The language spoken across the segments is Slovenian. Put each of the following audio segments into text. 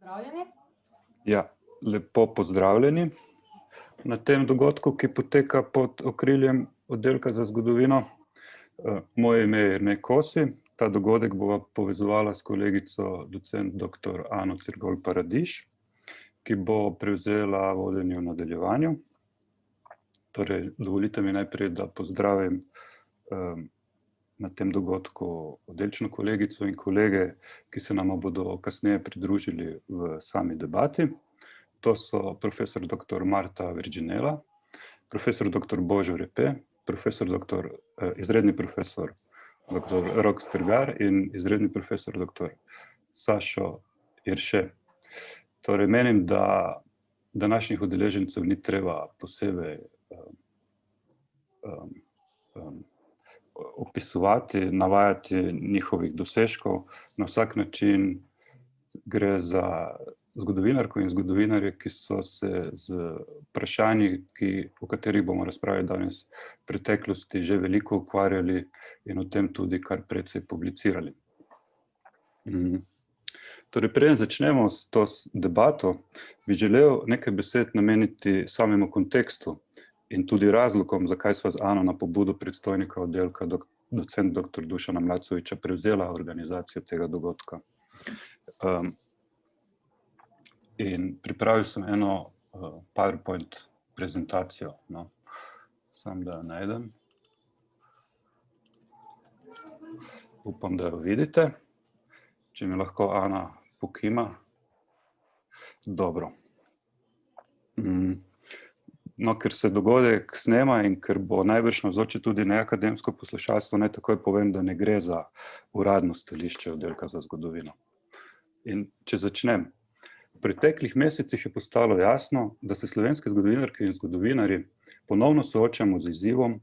Pozdravljeni. Ja, lepo pozdravljeni na tem dogodku, ki poteka pod okriljem Oddelka za zgodovino. Moje ime je Jernej Kosi. Ta dogodek bova povezovala s kolegico docent dr. Ano Cirgol Paradiž, ki bo prevzela vodenje v nadaljevanju. Torej, dovolite mi najprej, da pozdravim na tem dogodku oddelčno kolegico in kolege, ki se nama bodo kasneje pridružili v sami debati. To so profesor dr. Marta Verginela, profesor dr. Božo Repe, izredni profesor dr. Rok Strgar in izredni profesor dr. Sašo Irše. Torej, menim, da današnjih udeležencev ni treba posebej opisovati, navajati njihovih dosežkov. Na vsak način gre za zgodovinarko in zgodovinarje, ki so se z vprašanji, o katerih bomo razpravljali danes, v preteklosti že veliko ukvarjali in o tem tudi kar precej publicirali. Torej, preden začnemo s to debato, bi želel nekaj besed nameniti samemu kontekstu in tudi razlogom, zakaj sva z Ano na pobudo predstojnika oddelka docent dr. Dušana Mlacoviča prevzela organizacijo tega dogodka. In pripravil sem eno PowerPoint prezentacijo. No. Samo da jo najdem. Upam, da jo vidite. Če mi lahko Ana pokima. Dobro. No, ker se dogodek snema in ker bo najbrž navzoče tudi neakademsko poslušalstvo, naj takoj povem, da ne gre za uradno stališče Oddelka za zgodovino. In če začnem. V preteklih mesecih je postalo jasno, da se slovenske zgodovinarke in zgodovinarji ponovno soočamo z izzivom,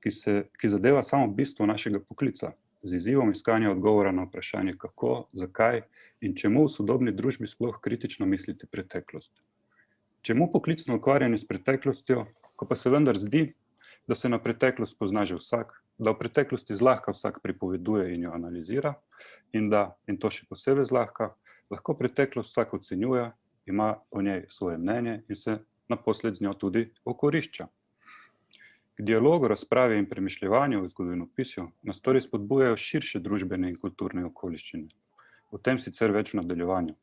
ki zadeva samo bistvo našega poklica, z izzivom iskanja odgovora na vprašanje kako, zakaj in čemu v sodobni družbi sploh kritično misliti preteklost. Čemu poklicno ukvarjanje s preteklostjo, ko pa se vendar zdi, da se na preteklost pozna že vsak, da v preteklosti zlahka vsak pripoveduje in jo analizira in da, in to še posebej zlahka, lahko preteklost vsak ocenjuje, ima o njej svoje mnenje in se naposled z njo tudi okorišča. K dialogu, razpravi in premišljevanju o zgodovinopisju nas torej spodbujajo širše družbene in kulturne okoliščine. O tem sicer več v nadaljevanju.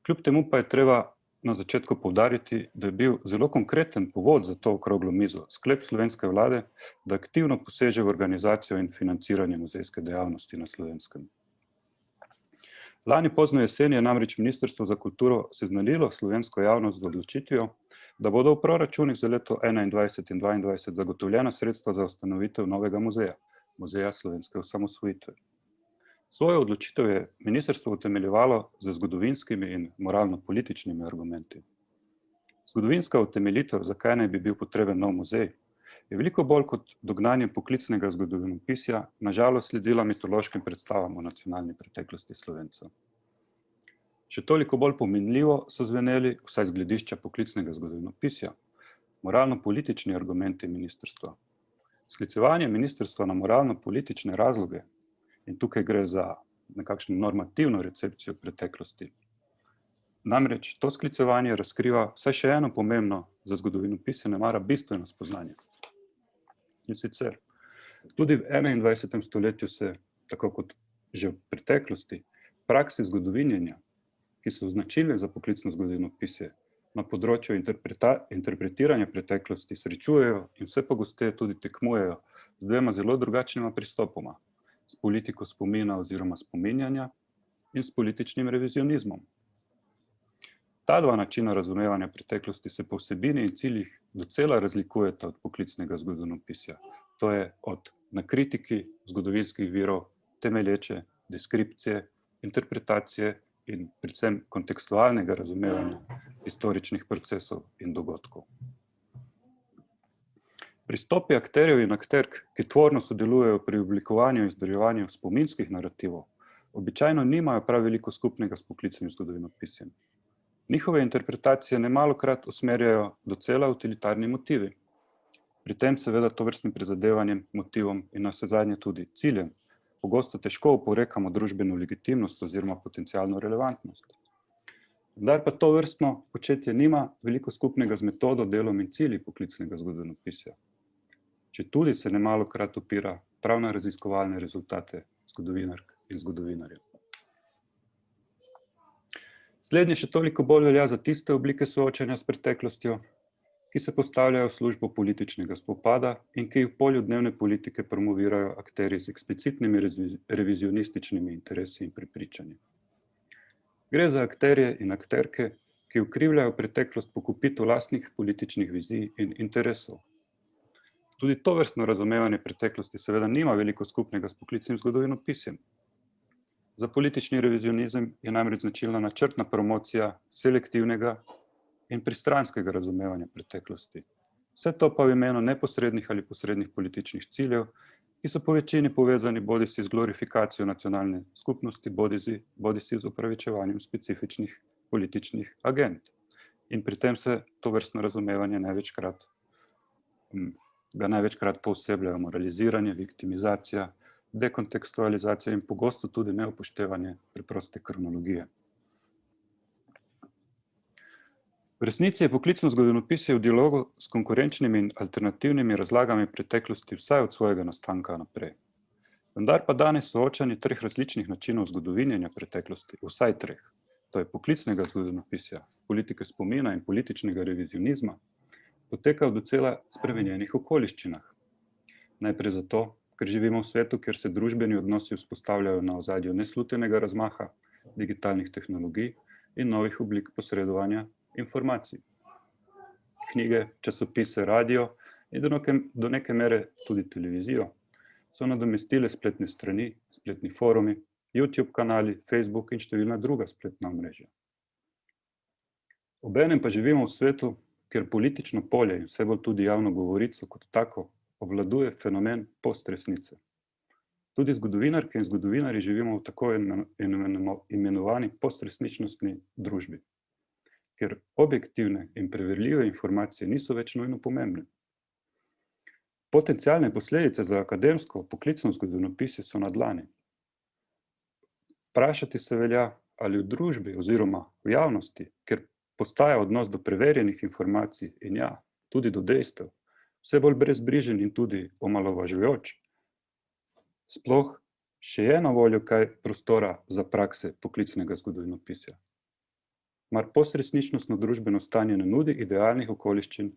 Kljub temu pa je treba na začetku poudariti, da je bil zelo konkreten povod za to okroglo mizo sklep slovenske vlade, da aktivno poseže v organizacijo in financiranje muzejske dejavnosti na Slovenskem. Lani pozno jesen je namreč Ministrstvo za kulturo seznanilo slovensko javnost z odločitvijo, da bodo v proračunih za leto 2021 in 2022 zagotovljena sredstva za ustanovitev novega muzeja, Muzeja slovenske osamosvojitve. Svojo odločitev je ministrstvo utemeljevalo z zgodovinskimi in moralno-političnimi argumenti. Zgodovinska utemeljitev, zakaj naj bi bil potreben nov muzej, je veliko bolj kot dognanje poklicnega zgodovinopisja na žalost sledila mitološkim predstavam o nacionalni preteklosti Slovencev. Še toliko bolj pomenljivo so zveneli, vsaj z gledišča poklicnega zgodovinopisja, moralno-politični argumenti ministrstva. Sklicevanje ministrstva na moralno-politične razloge, in tukaj gre za nekakšno normativno recepcijo preteklosti. Namreč to sklicevanje razkriva vsaj še eno pomembno za zgodovinopisje nemara bistveno spoznanje. In sicer, tudi v 21. stoletju se, tako kot že v preteklosti, praksi zgodovinjenja, ki so značilne za poklicno zgodovinopisje, na področju interpretiranja preteklosti srečujejo in vse pogosteje tudi tekmujejo z dvema zelo drugačnima pristopoma, s politiko spomina oziroma spominjanja in s političnim revizionizmom. Ta dva načina razumevanja preteklosti se po vsebini in ciljih docela razlikujeta od poklicnega zgodovinopisja. To je od na kritiki zgodovinskih virov, temelječe, deskripcije, interpretacije in predvsem kontekstualnega razumevanja historičnih procesov in dogodkov. Pristopi akterjev in akterk, ki tvorno sodelujejo pri oblikovanju in vzdrževanju spominskih narativov, običajno nimajo prav veliko skupnega s poklicnim zgodovinopisjem. Njihove interpretacije nemalokrat usmerjajo docela utilitarni motivi. Pri tem seveda tovrstnim prizadevanjem, motivom in navsezadnje tudi ciljem pogosto težko oporekamo družbeno legitimnost oziroma potencialno relevantnost. Vendar pa to vrstno početje nima veliko skupnega z metodo, delom in cilji poklicnega zgodovinopisja. Četudi se nemalokrat opira prav na raziskovalne rezultate zgodovinark in zgodovinarjev. Slednje še toliko bolj velja za tiste oblike soočanja s preteklostjo, ki se postavljajo v službo političnega spopada in ki v polju dnevne politike promovirajo akterji z eksplicitnimi revizionističnimi interesi in prepričanji. Gre za akterje in akterke, ki ukrivljajo preteklost po kopitu lastnih političnih vizij in interesov. Tudi tovrstno razumevanje preteklosti seveda nima veliko skupnega s poklicnim zgodovinopisjem. Za politični revizionizem je namreč značilna načrtna promocija selektivnega in pristranskega razumevanja preteklosti. Vse to pa v imenu neposrednih ali posrednih političnih ciljev, ki so po večini povezani bodisi z glorifikacijo nacionalne skupnosti, bodisi z opravičevanjem specifičnih političnih agend. In pri tem se tovrstno razumevanje največkrat poosebljajo moraliziranje, viktimizacija, dekontekstualizacija in pogosto tudi neupoštevanje preproste kronologije. V resnici je poklicno zgodovinopisje v dialogu s konkurenčnimi in alternativnimi razlagami preteklosti vsaj od svojega nastanka naprej. Vendar pa danes soočanje treh različnih načinov zgodovinjenja preteklosti, vsaj treh, to je poklicnega zgodovinopisja, politike spomina in političnega revizionizma, poteka v docela spremenjenih okoliščinah. Najprej zato, ker živimo v svetu, kjer se družbeni odnosi vzpostavljajo na ozadju neslutenega razmaha digitalnih tehnologij in novih oblik posredovanja informacij. Knjige, časopise, radio in do neke mere tudi televizijo so nadomestile spletne strani, spletni forumi, YouTube kanali, Facebook in številna druga spletna omrežja. Obenem pa živimo v svetu, kjer politično polje in vse bolj tudi javno govorico kot tako obvladuje fenomen postresnice. Tudi zgodovinarke in zgodovinarji živimo v tako imenovani postresničnostni družbi, ker objektivne in preverljive informacije niso več nujno pomembne. Potencialne posledice za akademsko poklicno zgodovinopisje so na dlani. Vprašati se velja, ali v družbi oziroma v javnosti, ker postaja odnos do preverjenih informacij in tudi do dejstev, vse bolj brezbrižen in tudi omalovažujoč, sploh še je na voljo kaj prostora za prakse poklicnega zgodovinopisja. Mar postresničnostno družbeno stanje ne nudi idealnih okoliščin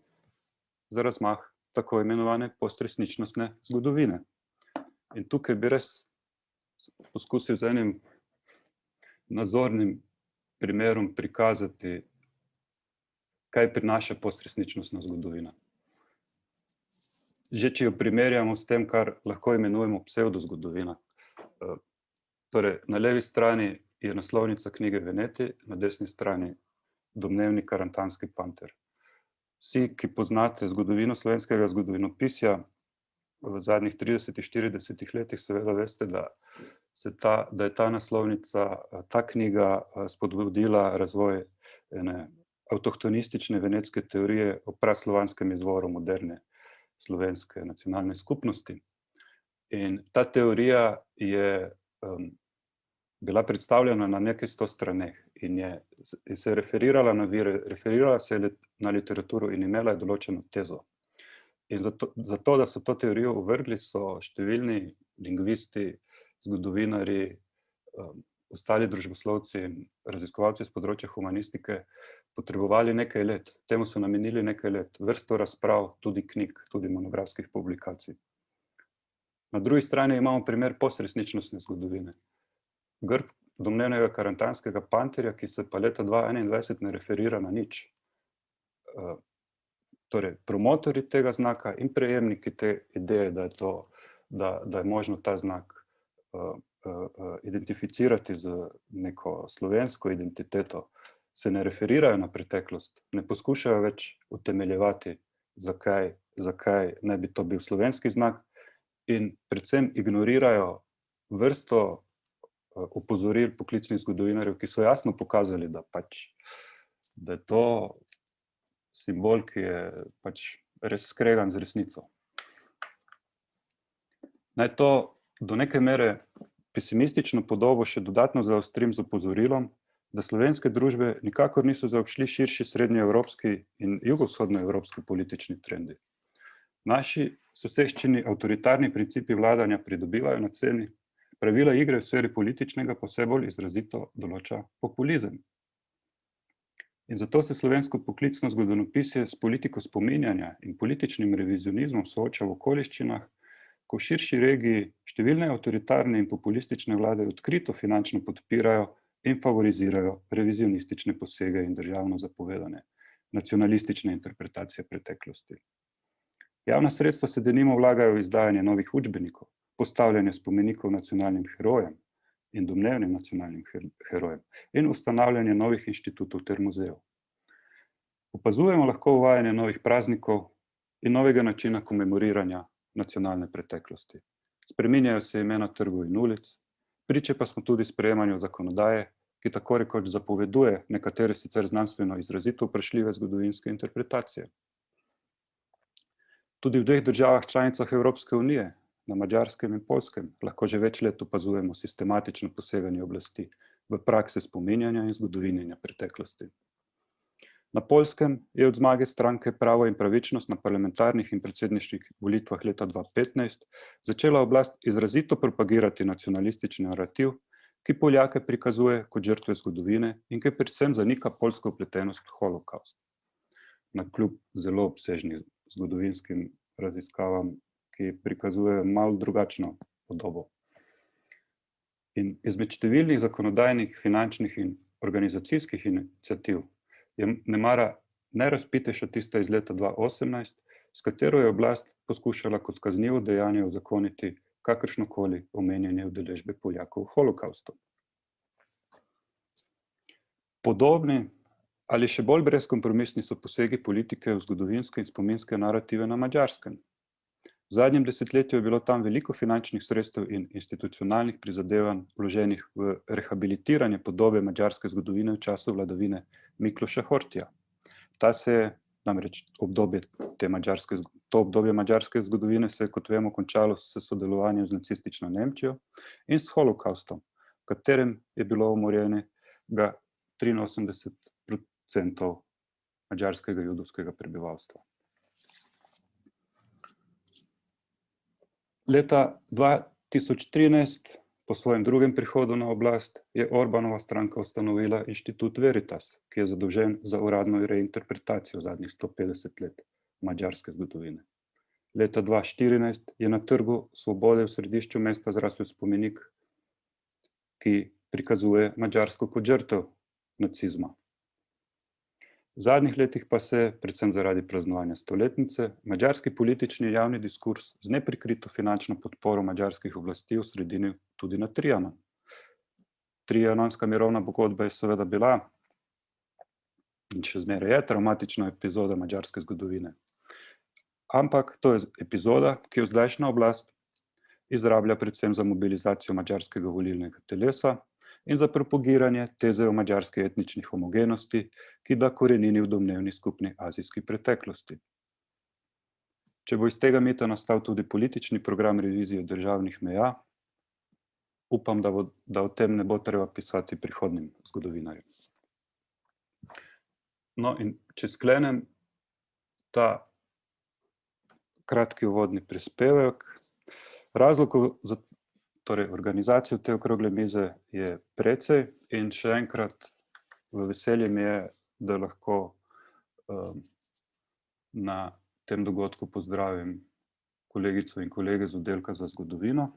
za razmah tako imenovane postresničnostne zgodovine. In tukaj bi res poskusil z enim nazornim primerom prikazati, kaj prinaša postresničnostna zgodovina. Že če jo primerjamo s tem, kar lahko imenujemo psevdozgodovina. Torej, na levi strani je naslovnica knjige Veneti, na desni strani domnevni karantanski panter. Vsi, ki poznate zgodovino slovenskega zgodovinopisja v zadnjih 30-40 letih, seveda veste, da je ta naslovnica, ta knjiga spodbudila razvoj ene avtohtonistične venetske teorije o praslovanskem izvoru moderne slovenske nacionalne skupnosti. In ta teorija je bila predstavljena na nekaj 100 straneh in se je referirala na vire, referirala se je na literaturo in imela je določeno tezo. In zato, da so to teorijo uvrgli, so številni lingvisti, zgodovinarji, ostali družboslovci in raziskovalci s področja humanistike potrebovali nekaj let. Temu so namenili nekaj let, vrsto razprav, tudi knjig, tudi monografskih publikacij. Na drugi strani imamo primer postresničnostne zgodovine. Grb domnevnega karantanskega panterja, ki se pa leta 2021 ne referira na nič. Torej, promotorji tega znaka in prejemniki te ideje, da je možno ta znak identificirati z neko slovensko identiteto, se ne referirajo na preteklost, ne poskušajo več utemeljevati, zakaj ne bi to bil slovenski znak, in predvsem ignorirajo vrsto opozoril poklicnih zgodovinarjev, ki so jasno pokazali, da je to simbol, ki je res skregan z resnico. Naj to do neke mere pesimistično podobo še dodatno zaostrim z opozorilom, da slovenske družbe nikakor niso zaobšli širši srednjeevropski in jugovzhodnoevropski politični trendi. Naši soseščini avtoritarni principi vladanja pridobivajo na ceni, pravila igre v sferi političnega pa vse bolj izrazito določa populizem. In zato se slovensko poklicno zgodovinopisje s politiko spominjanja in političnim revizionizmom sooča v okoliščinah, ko v širši regiji številne avtoritarne in populistične vlade odkrito finančno podpirajo in favorizirajo revizionistične posege in državno zapovedane nacionalistične interpretacije preteklosti. Javna sredstva se denimo vlagajo v izdajanje novih učbenikov, postavljanje spomenikov nacionalnim herojem in domnevnim nacionalnim herojem in ustanavljanje novih inštitutov ter muzejev. Opazujemo lahko uvajanje novih praznikov in novega načina komemoriranja nacionalne preteklosti. Spreminjajo se imena trgov in ulic, priče pa smo tudi sprejemanju zakonodaje, ki tako rekoč zapoveduje nekatere sicer znanstveno izrazito vprašljive zgodovinske interpretacije. Tudi v dveh državah članicah Evropske unije, na Madžarskem in Poljskem, lahko že več let opazujemo sistematično poseganje oblasti v prakse spominjanja in zgodovinjenja preteklosti. Na Poljskem je od zmage stranke Pravo in pravičnost na parlamentarnih in predsedniških volitvah leta 2015 začela oblast izrazito propagirati nacionalistični narativ, ki Poljake prikazuje kot žrtve zgodovine in ki predvsem zanika poljsko vpletenost v holokaust. Navkljub zelo obsežnim zgodovinskim raziskavam, ki prikazujejo malo drugačno podobo. In izmed številnih zakonodajnih, finančnih in organizacijskih iniciativ je nemara najrazvpitejša tista iz leta 2018, s katero je oblast poskušala kot kaznivo dejanje uzakoniti kakršnokoli omenjanje udeležbe Poljakov v holokaustu. Podobni ali še bolj brezkompromisni so posegi politike v zgodovinske in spominske narative na Madžarskem. V zadnjem desetletju je bilo tam veliko finančnih sredstev in institucionalnih prizadevanj vloženih v rehabilitiranje podobe madžarske zgodovine v času vladavine Mikloša Hortija. To obdobje madžarske zgodovine se je, kot vemo, končalo s sodelovanjem z nacistično Nemčijo in s holokaustom, v katerem je bilo umorjenega 83% madžarskega judovskega prebivalstva. Leta 2013, po svojem drugem prihodu na oblast, je Orbanova stranka ustanovila inštitut Veritas, ki je zadolžen za uradno reinterpretacijo zadnjih 150 let madžarske zgodovine. Leta 2014 je na Trgu svobode v središču mesta zrasel spomenik, ki prikazuje Madžarsko kot žrtev nacizma. V zadnjih letih pa se, predvsem zaradi praznovanja stoletnice, madžarski politični javni diskurs z neprikrito finančno podporo madžarskih oblasti osredinil tudi na Trianon. Trianonska mirovna pogodba je seveda bila in še zmeraj je travmatična epizoda madžarske zgodovine. Ampak to je epizoda, ki jo zdajšnja oblast izrablja predvsem za mobilizacijo madžarskega volilnega telesa in za propagiranje teze o madžarski etnični homogenosti, ki da korenini v domnevni skupni azijski preteklosti. Če bo iz tega mita nastal tudi politični program revizije državnih meja, upam, da o tem ne bo treba pisati prihodnjim zgodovinarjem. No, in če sklenem ta kratki uvodni prispevek, razlogov za organizacijo te okrogle mize je precej in še enkrat v veselje mi je, da lahko na tem dogodku pozdravim kolegico in kolege z oddelka za zgodovino,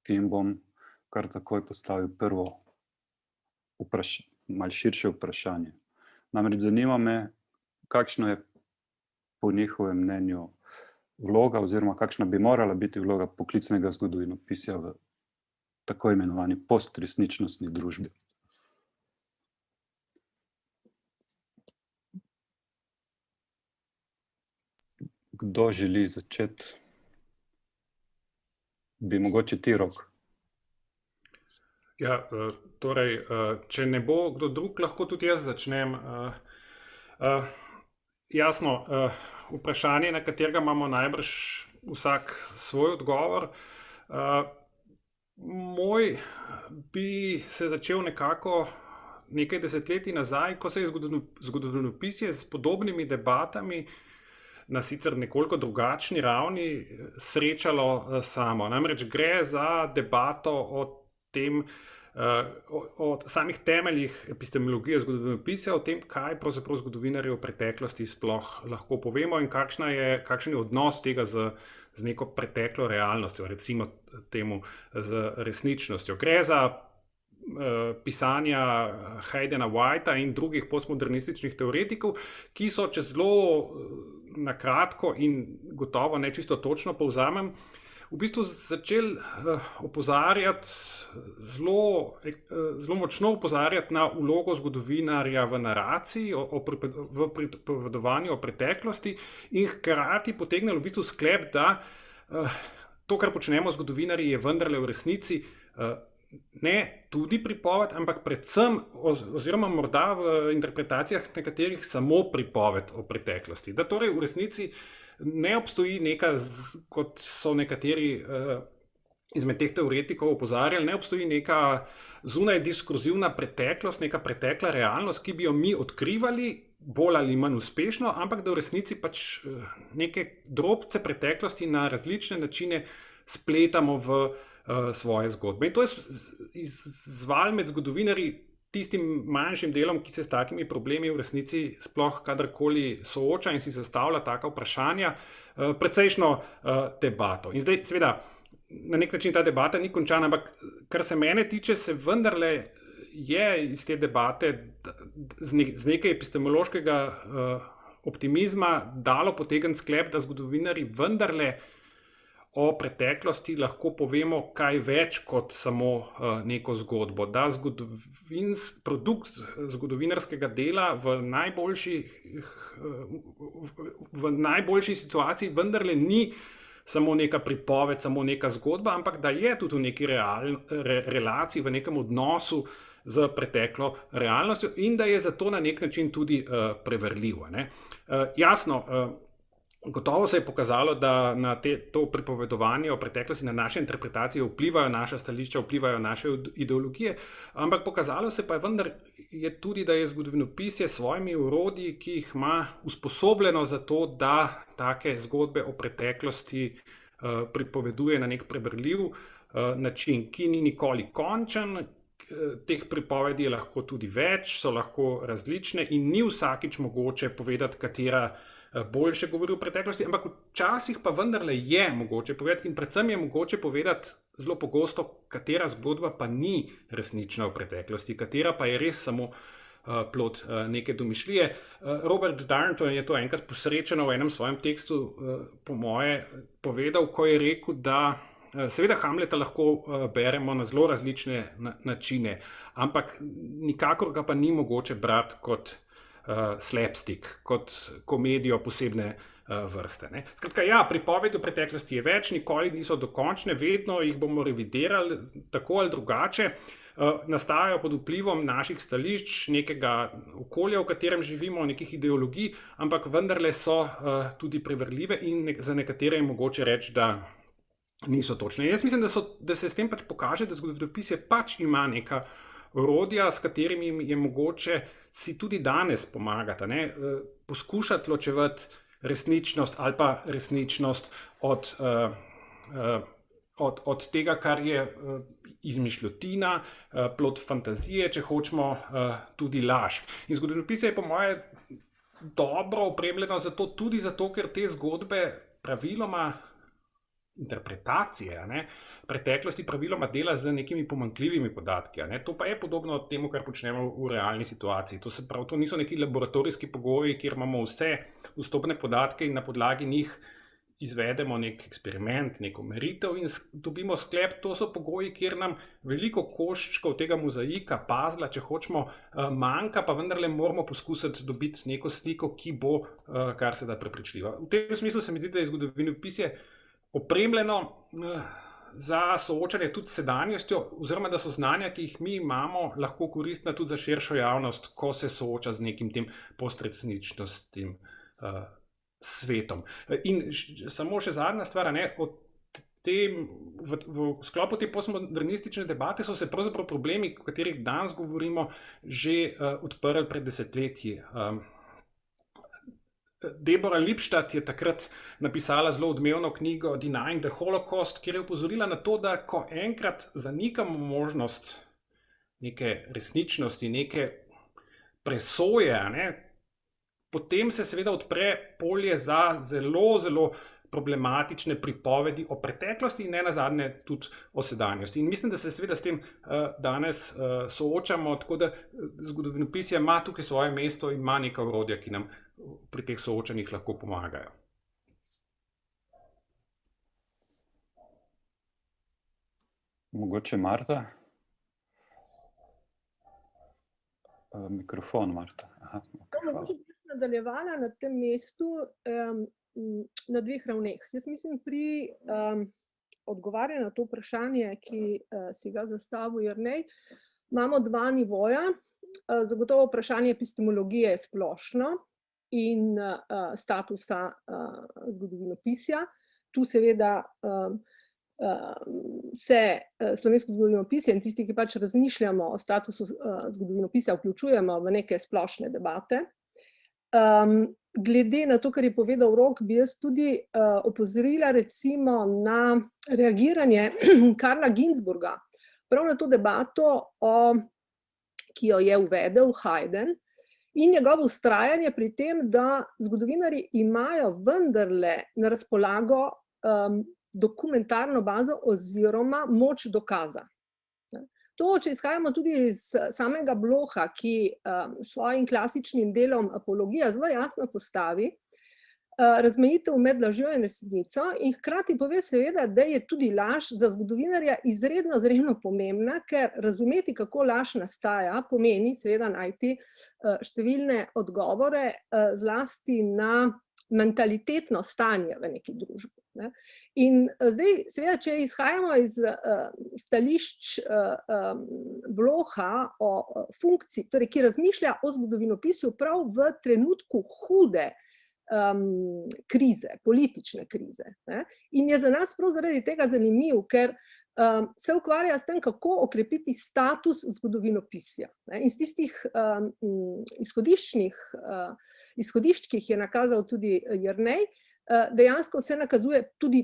ki jim bom kar takoj postavil prvo malo širše vprašanje. Namreč zanima me, kakšno je po njihovem mnenju vloga oziroma kakšna bi morala biti vloga poklicnega zgodovinopisja v tako imenovani postresničnostni družbi. Kdo želi začeti? Bi mogoče ti, Rok? Ja, torej, če ne bo kdo drug, lahko tudi jaz začnem. Jasno, vprašanje, na katerega imamo najbrž vsak svoj odgovor. Moj bi se začel nekako nekaj desetletij nazaj, ko se je zgodovinopisje s podobnimi debatami na sicer nekoliko drugačni ravni srečalo samo. Namreč gre za debato o tem, o samih temeljih epistemologije zgodovinopisja, o tem, kaj pravzaprav zgodovinarji v preteklosti sploh lahko povemo in kakšen je odnos tega z neko preteklo realnostjo, recimo temu z resničnostjo. Gre za pisanja Haydena Whitea in drugih postmodernističnih teoretikov, ki so, če zelo na kratko in gotovo ne čisto točno povzamem, v bistvu začeli opozarjati, zelo močno opozarjati na vlogo zgodovinarja v naraciji, v pripovedovanju o preteklosti in hkrati potegnili v bistvu sklep, da to, kar počnemo zgodovinarji, je vendarle v resnici ne tudi pripoved, ampak predvsem oziroma morda v interpretacijah nekaterih samo pripoved o preteklosti. Da torej v resnici ne obstoji neka, kot so nekateri izmed teh teoretikov opozarjali, ne obstoji neka zunaj diskurzivna preteklost, neka pretekla realnost, ki bi jo mi odkrivali bolj ali manj uspešno, ampak da v resnici pač neke drobce preteklosti na različne načine spletamo v svoje zgodbe. In to je izzval med zgodovinarji tistim manjšim delom, ki se s takimi problemi v resnici sploh kadarkoli sooča in si zastavlja taka vprašanja, precejšno debato. In zdaj, seveda, na nek način ta debata ni končana, ampak kar se mene tiče, se vendarle je iz te debate z nekaj epistemološkega optimizma dalo potegniti sklep, da zgodovinarji vendarle o preteklosti lahko povemo kaj več kot samo neko zgodbo. Da produkt zgodovinarskega dela v najboljši situaciji vendarle ni samo neka pripoved, samo neka zgodba, ampak da je tudi v neki relaciji, v nekem odnosu z preteklo realnostjo in da je zato na nek način tudi preverljivo. Jasno, gotovo se je pokazalo, da na to pripovedovanje o preteklosti, na naše interpretacije vplivajo naša stališča, vplivajo naše ideologije, ampak pokazalo se pa je vendar tudi, da je zgodovinopisje s svojimi orodji, ki jih ima usposobljeno za to, da take zgodbe o preteklosti pripoveduje na nek preverljiv način, ki ni nikoli končen. Teh pripovedi je lahko tudi več, so lahko različne in ni vsakič mogoče povedati, katera boljše govori o preteklosti, ampak včasih pa vendarle je mogoče povedati in predvsem je mogoče povedati zelo pogosto, katera zgodba pa ni resnična v preteklosti, katera pa je res samo plod neke domišljije. Robert Darnton je to enkrat posrečeno v enem svojem tekstu po moje povedal, ko je rekel, da seveda Hamleta lahko beremo na zelo različne načine, ampak nikakor ga pa ni mogoče brati kot slapstick, kot komedijo posebne vrste. Skratka, ja, pripovedi o preteklosti je več, nikoli niso dokončne, vedno jih bomo revidirali tako ali drugače, nastajajo pod vplivom naših stališč, nekega okolja, v katerem živimo, nekih ideologij, ampak vendarle so tudi preverljive in za nekatere je mogoče reči, da niso točne. Jaz mislim, da se s tem pač pokaže, da zgodovinopisje pač ima neka orodja, s katerimi je mogoče si tudi danes pomagati, poskušati ločevati resničnost ali pa resničnost od tega, kar je izmišljotina, plod fantazije, če hočemo tudi laž. In zgodovinopisje je po moje dobro opremljeno tudi zato, ker te zgodbe praviloma interpretacije preteklosti praviloma dela z nekimi pomanjkljivimi podatki. To pa je podobno temu, kar počnemo v realni situaciji. To se pravi, to niso neki laboratorijski pogoji, kjer imamo vse vstopne podatke in na podlagi njih izvedemo nek eksperiment, neko meritev in dobimo sklep. To so pogoji, kjer nam veliko koščkov tega mozaika, pazla, če hočemo, manjka, pa vendarle moramo poskusiti dobiti neko sliko, ki bo kar se da prepričljiva. V tem smislu se mi zdi, da je zgodovinopisje opremljeno za soočanje tudi s sedanjostjo, oziroma da so znanja, ki jih mi imamo, lahko koristna tudi za širšo javnost, ko se sooča z nekim tem postresničnostnim svetom. In samo še zadnja stvar, od v sklopu te postmodernistične debate so se pravzaprav problemi, o katerih danes govorimo, že odprli pred desetletji. Deborah Lipstadt je takrat napisala zelo odmevno knjigo Denying the Holocaust, kjer je opozorila na to, da ko enkrat zanikamo možnost neke resničnosti, neke presoje, potem se seveda odpre polje za zelo, zelo problematične pripovedi o preteklosti in nenazadnje tudi o sedanjosti. In mislim, da se seveda s tem danes soočamo, tako da zgodovinopisje ima tukaj svoje mesto in ima neka orodja, ki nam pri teh soočanjih lahko pomagajo. Mogoče Marta? Mikrofon, Marta. Aha, mogoče bi nadaljevala na tem mestu na dveh ravneh. Jaz mislim, pri odgovarjanju na to vprašanje, ki si ga zastavil Jernej, imamo dva nivoja. Zagotovo vprašanje epistemologije je splošno in statusa zgodovinopisja. Tu seveda se slovensko zgodovinopisje in tisti, ki pač razmišljamo o statusu zgodovinopisja, vključujemo v neke splošne debate. Glede na to, kar je povedal Rok, bi jaz tudi opozorila recimo na reagiranje Karla Ginzburga, prav na to debato, ki jo je uvedel Hayden, in njegovo vztrajanje pri tem, da zgodovinarji imajo vendarle na razpolago dokumentarno bazo oziroma moč dokaza. To, če izhajamo tudi iz samega Blocha, ki svojim klasičnim delom Apologija zelo jasno postavi razmejitev med lažjo in resnico in hkrati pove seveda, da je tudi laž za zgodovinarja izredno pomembna, ker razumeti, kako laž nastaja, pomeni seveda najti številne odgovore zlasti na mentalitetno stanje v neki družbi. In zdaj, seveda, če izhajamo iz stališč Blocha o funkciji, torej, ki razmišlja o zgodovinopisju prav v trenutku hude krize, politične krize. In je za nas prav zaradi tega zanimiv, ker se ukvarja s tem, kako okrepiti status zgodovinopisja. In z tistih izhodišč, ki jih je nakazal tudi Jernej, dejansko se nakazuje tudi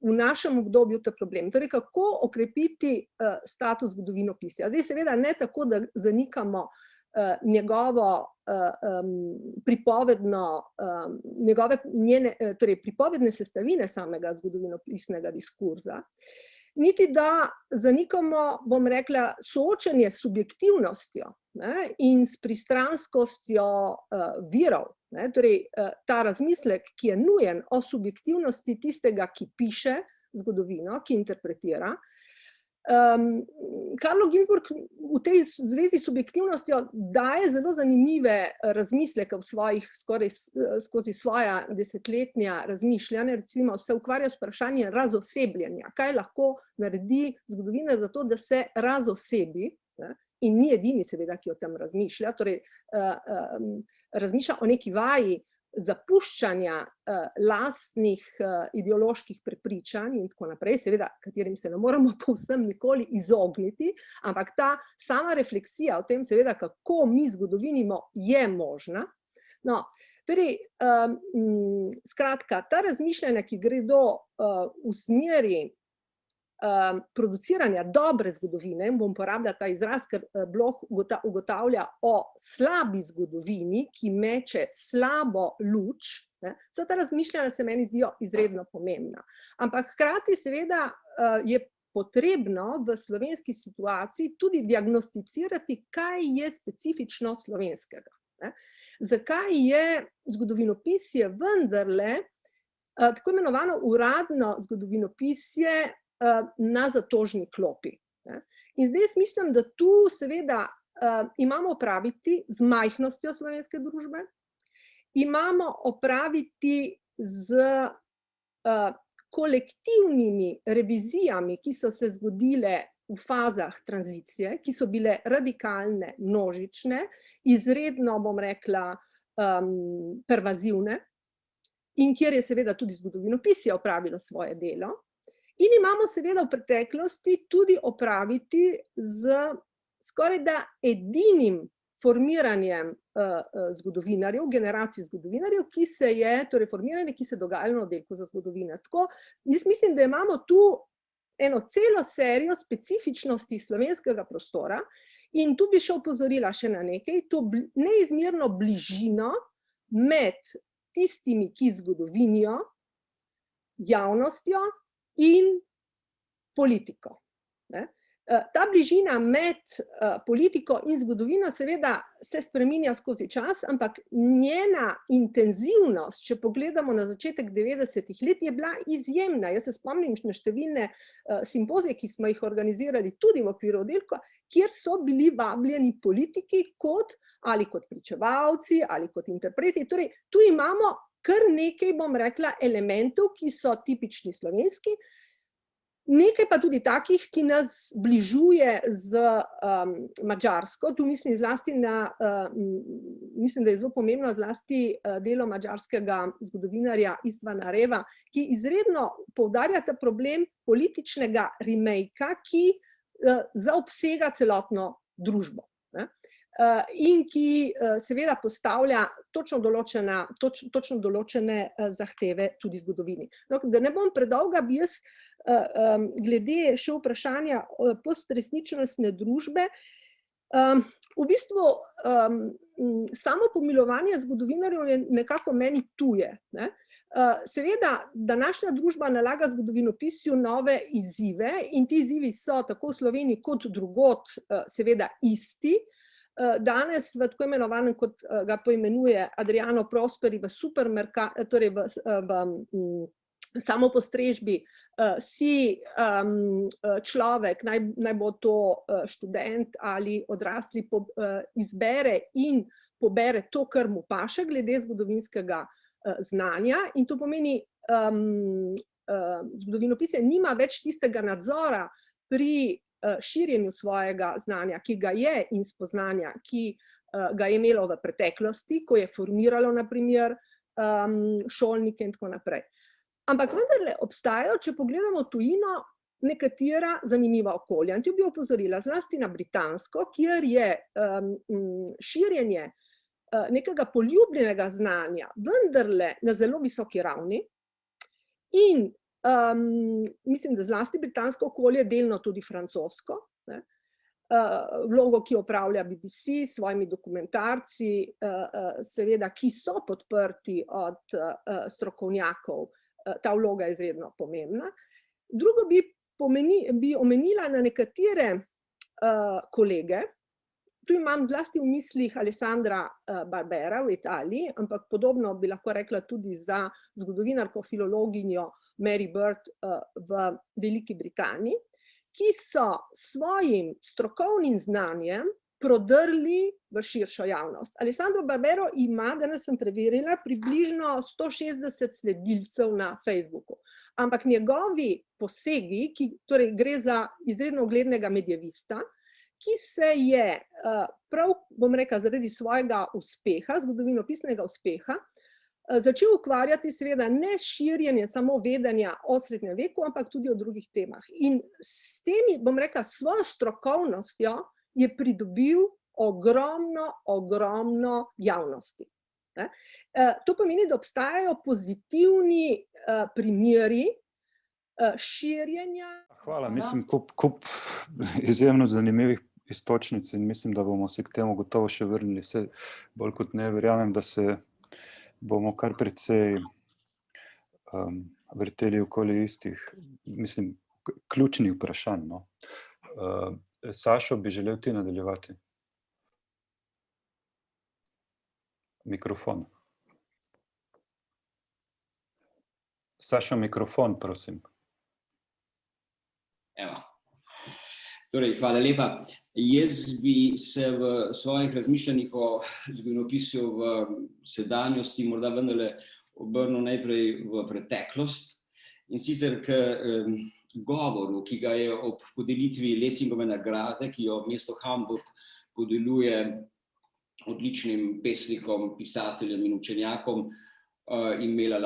v našem obdobju ta problem. Torej, kako okrepiti status zgodovinopisja. Zdaj seveda ne tako, da zanikamo njegovo pripovedne sestavine samega zgodovinopisnega diskurza, niti da zanikamo, bom rekla, soočanje s subjektivnostjo in s pristranskostjo virov. Torej, ta razmislek, ki je nujen o subjektivnosti tistega, ki piše zgodovino, ki interpretira. Karlo Ginzburg v tej zvezi s subjektivnostjo daje zelo zanimive razmisleke v svojih, skoraj skozi svoja desetletja razmišljanja, recimo se ukvarja s vprašanjem razosebljenja. Kaj lahko naredi zgodovina za to, da se razosebi, in ni edini seveda, ki o tem razmišlja, torej razmišlja o neki vaji zapuščanja lastnih ideoloških prepričanj in tako naprej, seveda, katerim se ne moramo povsem nikoli izogniti, ampak ta sama refleksija o tem, seveda, kako mi zgodovinimo, je možna. No, torej, skratka, ta razmišljanja, ki gredo v smeri produciranja dobre zgodovine, bom uporabljala ta izraz, ker Bloch ugotavlja o slabi zgodovini, ki meče slabo luč. Vsa ta razmišljanja se meni zdijo izredno pomembna. Ampak hkrati seveda je potrebno v slovenski situaciji tudi diagnosticirati, kaj je specifično slovenskega. Zakaj je zgodovinopisje vendarle tako imenovano uradno zgodovinopisje na zatožni klopi. In zdaj jaz mislim, da tu seveda imamo opraviti z majhnostjo slovenske družbe, imamo opraviti z kolektivnimi revizijami, ki so se zgodile v fazah tranzicije, ki so bile radikalne, množične, izredno, bom rekla, pervazivne in kjer je seveda tudi zgodovinopisje opravilo svoje delo. In imamo seveda v preteklosti tudi opraviti z skorajda edinim formiranjem zgodovinarjev, generacij zgodovinarjev, ki se je, torej formiranje, ki se dogajalo na oddelku za zgodovino. Tako, jaz mislim, da imamo tu eno celo serijo specifičnosti slovenskega prostora in tu bi še opozorila še na nekaj, to neizmerno bližino med tistimi, ki zgodovinijo, javnostjo in politiko. Ta bližina med politiko in zgodovino seveda se spreminja skozi čas, ampak njena intenzivnost, če pogledamo na začetek 90-ih let, je bila izjemna. Jaz se spomnim na številne simpozije, ki smo jih organizirali tudi v okviru oddelka, kjer so bili vabljeni politiki ali kot pričevalci ali kot interpreti. Torej, tu imamo kar nekaj, bom rekla, elementov, ki so tipični slovenski, nekaj pa tudi takih, ki nas bližuje z Madžarsko. Tu mislim zlasti na, mislim, da je zelo pomembno zlasti delo madžarskega zgodovinarja Istvana Reva, ki izredno poudarja ta problem političnega remake-a, ki zaobsega celotno družbo. In ki seveda postavlja točno določene zahteve tudi zgodovini. Da ne bom predolga, bi jaz glede še vprašanja postresničnostne družbe, v bistvu samo pomilovanje zgodovinarjev je nekako meni tuje. Seveda, današnja družba nalaga zgodovinopisju nove izzive in ti izzivi so tako v Sloveniji kot drugod seveda isti. Danes v tako imenovanem, kot ga poimenuje Adriano Prosperi, v torej v samopostrežbi si človek, naj bo to študent ali odrasli, izbere in pobere to, kar mu paše glede zgodovinskega znanja, in to pomeni, zgodovinopisje nima več tistega nadzora pri širjenju svojega znanja, ki ga je, in spoznanja, ki ga je imelo v preteklosti, ko je formiralo na primer šolnike in tako naprej. Ampak vendarle obstajajo, če pogledamo tujino, nekatera zanimiva okolja. In tu bi opozorila zlasti na britansko, kjer je širjenje nekega poljubljenega znanja vendarle na zelo visoki ravni in mislim, da zlasti britansko okolje, delno tudi francosko, vlogo, ki opravlja BBC s svojimi dokumentarci, seveda, ki so podprti od strokovnjakov, ta vloga je izredno pomembna. Drugo bi omenila na nekatere kolege, tu imam zlasti v mislih Alessandra Barbera v Italiji, ampak podobno bi lahko rekla tudi za zgodovinarko, filologinjo Mary Bird v Veliki Britaniji, ki so svojim strokovnim znanjem prodrli v širšo javnost. Alessandro Barbero ima, danes sem preverila, približno 160 sledilcev na Facebooku. Ampak njegovi posegi, torej gre za izredno uglednega medievista, ki se je prav, bom rekla, zaradi svojega uspeha, zgodovinopisnega uspeha, začel ukvarjati seveda ne širjenje samo vedenja o srednjem veku, ampak tudi o drugih temah. In s temi, bom rekla, svojo strokovnostjo je pridobil ogromno javnosti. To pomeni, da obstajajo pozitivni primeri širjenja. Hvala, mislim, kup izjemno zanimivih iztočnic in mislim, da bomo se k temu gotovo še vrnili. Vse bolj kot ne verjamem, da se bomo kar precej vrteli okoli istih, mislim, ključnih vprašanj. No. Sašo, bi želel ti nadaljevati? Mikrofon. Sašo, mikrofon, prosim. Evo. Torej, hvala lepa. Jaz bi se v svojih razmišljanjih o zgodovinopisju v sedanjosti morda vendarle obrnil najprej v preteklost, in sicer k govoru, ki ga je ob podelitvi Lessingove nagrade, ki jo mesto Hamburg podeljuje odličnim pesnikom, pisateljem in učenjakom, imela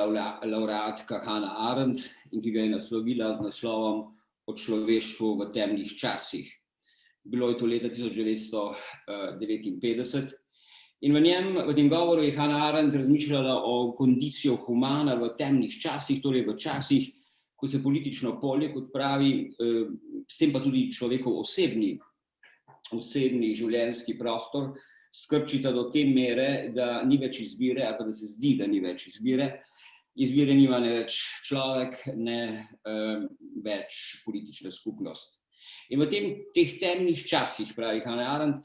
laureatka Hannah Arendt in ki ga je naslovila z naslovom O človeštvu v temnih časih. Bilo je to leta 1959 in v tem govoru je Hannah Arendt razmišljala o kondiciju humana v temnih časih, torej v časih, ko se politično polje, kot pravi, s tem pa tudi človekov osebni življenjski prostor skrčita do te mere, da ni več izbire, ali pa da se zdi, da ni več izbire. Izbire nima ne več človek, ne več politična skupnost. In v teh temnih časih, pravi Hannah Arendt,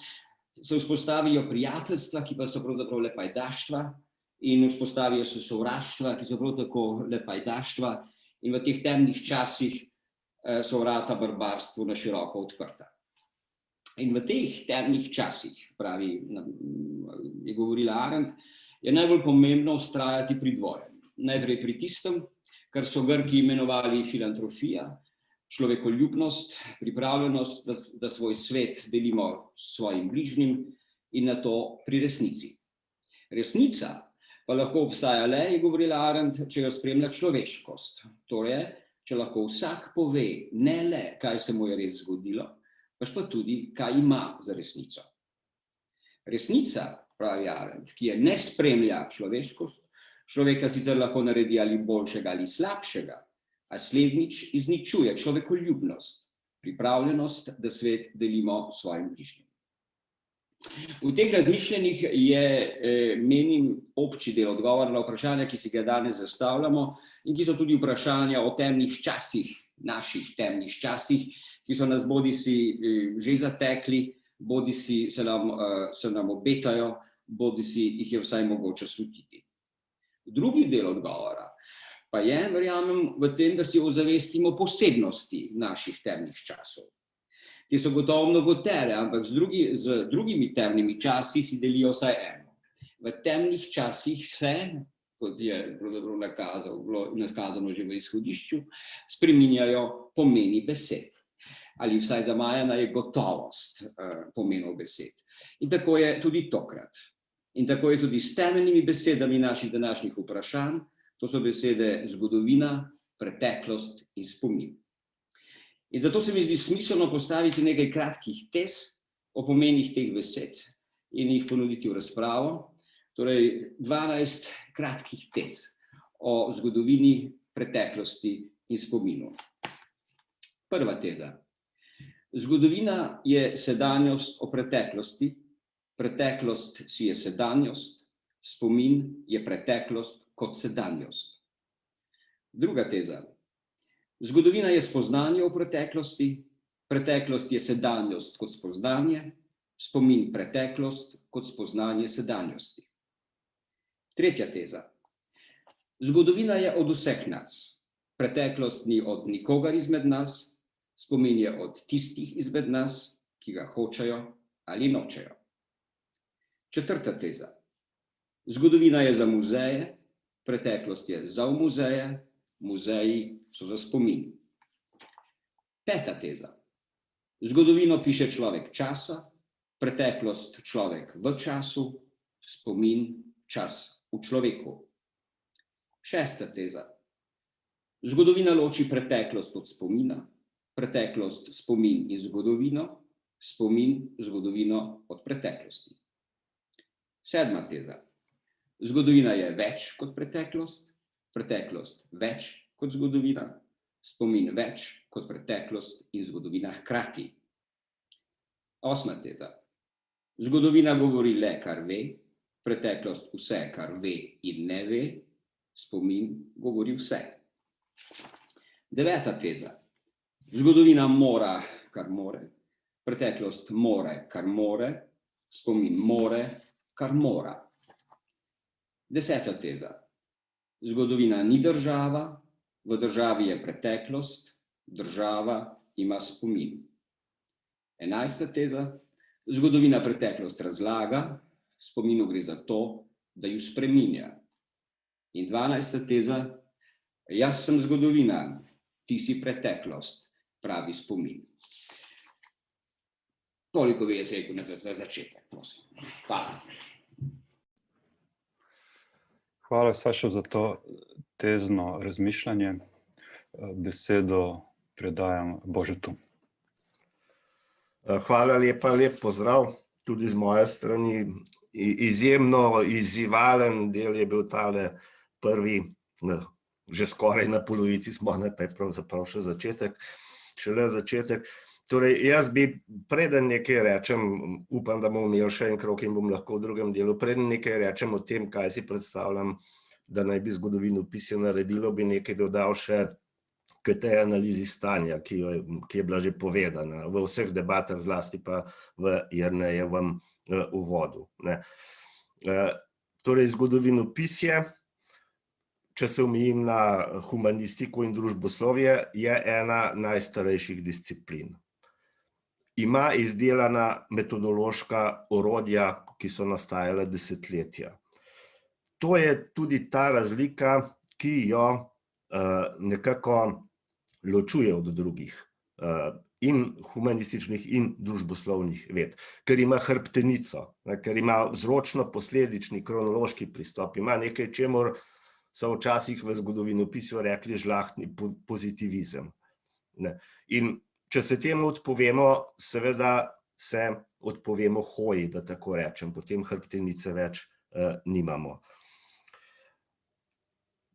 se vzpostavijo prijateljstva, ki pa so pravzaprav le pajdaštva, in vzpostavijo se sovraštva, ki so prav tako le pajdaštva, in v teh temnih časih so vrata barbarstvu na široko odprta. In v teh temnih časih, pravi, je govorila Arendt, je najbolj pomembno vztrajati pri dvojem. Najprej pri tistem, kar so Grki imenovali filantropija, človekoljubnost, pripravljenost, da svoj svet delimo s svojim bližnjim, in na to pri resnici. Resnica pa lahko obstaja le, je govorila Arendt, če jo spremlja človeškost. Torej, če lahko vsak pove ne le, kaj se mu je res zgodilo, pač pa tudi, kaj ima za resnico. Resnica, pravi Arendt, ki je ne spremlja človeškost, človeka sicer lahko naredi ali boljšega ali slabšega, a slednjič izničuje človekoljubnost, pripravljenost, da svet delimo s svojim bližnjim. V teh razmišljenjih je, menim, obči del odgovora na vprašanja, ki si ga danes zastavljamo in ki so tudi vprašanja o temnih časih, naših temnih časih, ki so nas bodisi že zatekli, bodisi se nam obetajo, bodisi jih je vsaj mogoče slutiti. Drugi del odgovora pa je, verjamem, v tem, da si ozavestimo posebnosti naših temnih časov. Te so gotovo mnogotere, ampak z drugimi temnimi časi si delijo vsaj eno. V temnih časih se, kot je nakazano že v izhodišču, spreminjajo pomeni besed. Ali vsaj zamajana je gotovost pomenov besed. In tako je tudi tokrat. In tako je tudi s temeljnimi besedami naših današnjih vprašanj, to so besede zgodovina, preteklost in spomin. In zato se mi zdi smiselno postaviti nekaj kratkih tez o pomenih teh besed in jih ponuditi v razpravo. Torej 12 kratkih tez o zgodovini, preteklosti in spominu. Prva teza. Zgodovina je sedanjost o preteklosti, preteklost si je sedanjost, spomin je preteklost kot sedanjost. Druga teza. Zgodovina je spoznanje o preteklosti, preteklost je sedanjost kot spoznanje, spomin preteklost kot spoznanje sedanjosti. Tretja teza. Zgodovina je od vseh nas, preteklost ni od nikogar izmed nas, spomin je od tistih izmed nas, ki ga hočejo ali nočejo. Četrta teza. Zgodovina je za muzeje, preteklost je za muzeje, muzeji so za spomin. Peta teza. Zgodovino piše človek časa, preteklost človek v času, spomin čas v človeku. Šesta teza. Zgodovina loči preteklost od spomina, preteklost, spomin in zgodovino, spomin, zgodovino od preteklosti. Sedma teza. Zgodovina je več kot preteklost, preteklost več kot zgodovina, spomin več kot preteklost in zgodovina hkrati. Osma teza. Zgodovina govori le, kar ve, preteklost vse, kar ve in ne ve, spomin govori vse. Deveta teza. Zgodovina mora, kar more, preteklost more, kar more, spomin more, kar mora. Deseta teza. Zgodovina ni država, v državi je preteklost, država ima spomin. 11. teza. Zgodovina preteklost razlaga, spominu gre za to, da ju spreminja. In 12. teza. Jaz sem zgodovina, ti si preteklost, pravi spomin. Toliko bi jaz rekel za začetek, prosim. Hvala. Hvala, Sašo, za to tezno razmišljanje. Besedo predajam Božetu. Hvala lepa, lep pozdrav tudi z moje strani. Izjemno izzivalen del je bil tale prvi, že skoraj na polovici smo, pa je pravzaprav še šele začetek. Torej, jaz bi, preden nekaj rečem, upam, da bomo imeli še en krog in bom lahko v drugem delu, preden nekaj rečem o tem, kaj si predstavljam, da naj bi zgodovinopisje naredilo, bi nekaj dodal še k tej analizi stanja, ki je bila že povedana v vseh debatah, zlasti pa v Jernejevem uvodu. Torej, zgodovinopisje, če se omejim na humanistiko in družboslovje, je ena najstarejših disciplin. Ima izdelana metodološka orodja, ki so nastajala desetletja. To je tudi ta razlika, ki jo nekako ločuje od drugih in humanističnih in družboslovnih ved, ker ima hrbtenico, ker ima vzročno-posledični kronološki pristop, ima nekaj, čemur so včasih v zgodovinopisju rekli žlahtni pozitivizem. In če se temu odpovemo, seveda se odpovemo hoji, da tako rečem, potem hrbtenice več nimamo.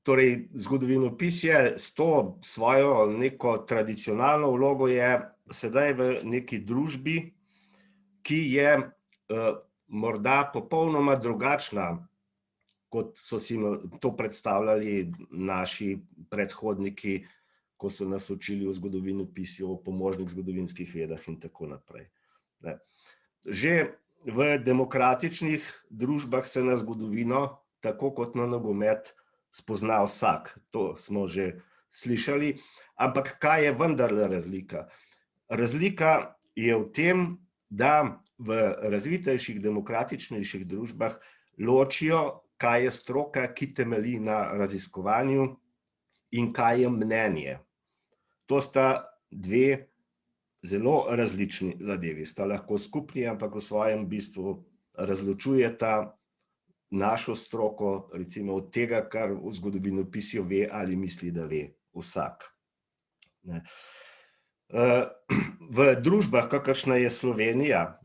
Torej, zgodovinopisje s to svojo neko tradicionalno vlogo je sedaj v neki družbi, ki je morda popolnoma drugačna, kot so si to predstavljali naši predhodniki, ko so nas učili o zgodovinopisju, o pomožnih zgodovinskih vedah in tako naprej. Že v demokratičnih družbah se na zgodovino, tako kot na nogomet, spozna vsak. To smo že slišali. Ampak kaj je vendarle razlika? Razlika je v tem, da v razvitejših demokratičnejših družbah ločijo, kaj je stroka, ki temelji na raziskovanju, in kaj je mnenje. To sta dve zelo različni zadevi. Sta lahko skupni, ampak v svojem bistvu razločujeta našo stroko, recimo od tega, kar v zgodovinopisju ve ali misli, da ve vsak. V družbah, kakršna je Slovenija,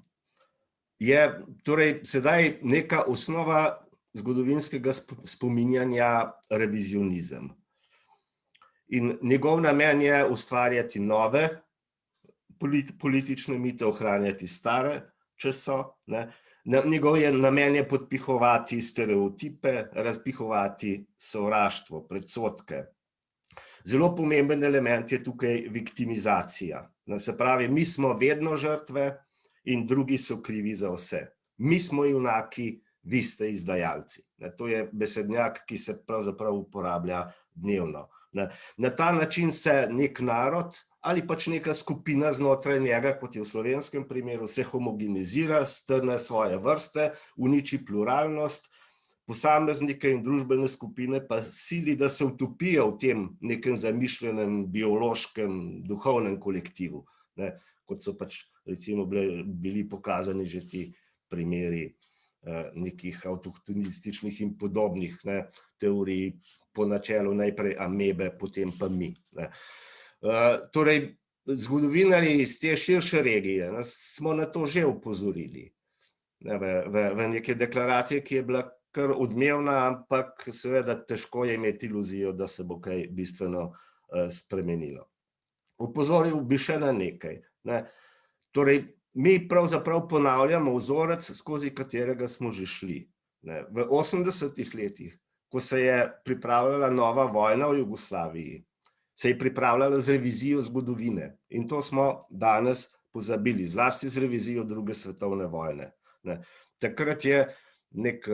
je torej sedaj neka osnova zgodovinskega spominjanja revizionizem. In njegov namen je ustvarjati nove politične mite, ohranjati stare, če so. Njegov namen je podpihovati stereotipe, razpihovati sovraštvo, predsodke. Zelo pomemben element je tukaj viktimizacija. Se pravi, mi smo vedno žrtve in drugi so krivi za vse. Mi smo junaki, vi ste izdajalci. To je besednjak, ki se pravzaprav uporablja dnevno. Na ta način se nek narod ali pač neka skupina znotraj njega, kot je v slovenskem primeru, se homogenizira, strne svoje vrste, uniči pluralnost, posameznike in družbene skupine pa sili, da se utopijo v tem nekem zamišljenem biološkem, duhovnem kolektivu, kot so pač recimo bili pokazani že ti primeri nekih avtohtonističnih in podobnih teorij, po načelu najprej amebe, potem pa mi. Torej, zgodovinarji iz te širše regije smo na to že opozorili v neke deklaracije, ki je bila kar odmevna, ampak seveda težko je imeti iluzijo, da se bo kaj bistveno spremenilo. Opozoril bi še na nekaj. Torej, mi pravzaprav ponavljamo vzorec, skozi katerega smo že šli. V 80-ih letih, ko se je pripravljala nova vojna v Jugoslaviji, se je pripravljala z revizijo zgodovine in to smo danes pozabili, zlasti z revizijo druge svetovne vojne. Takrat je nek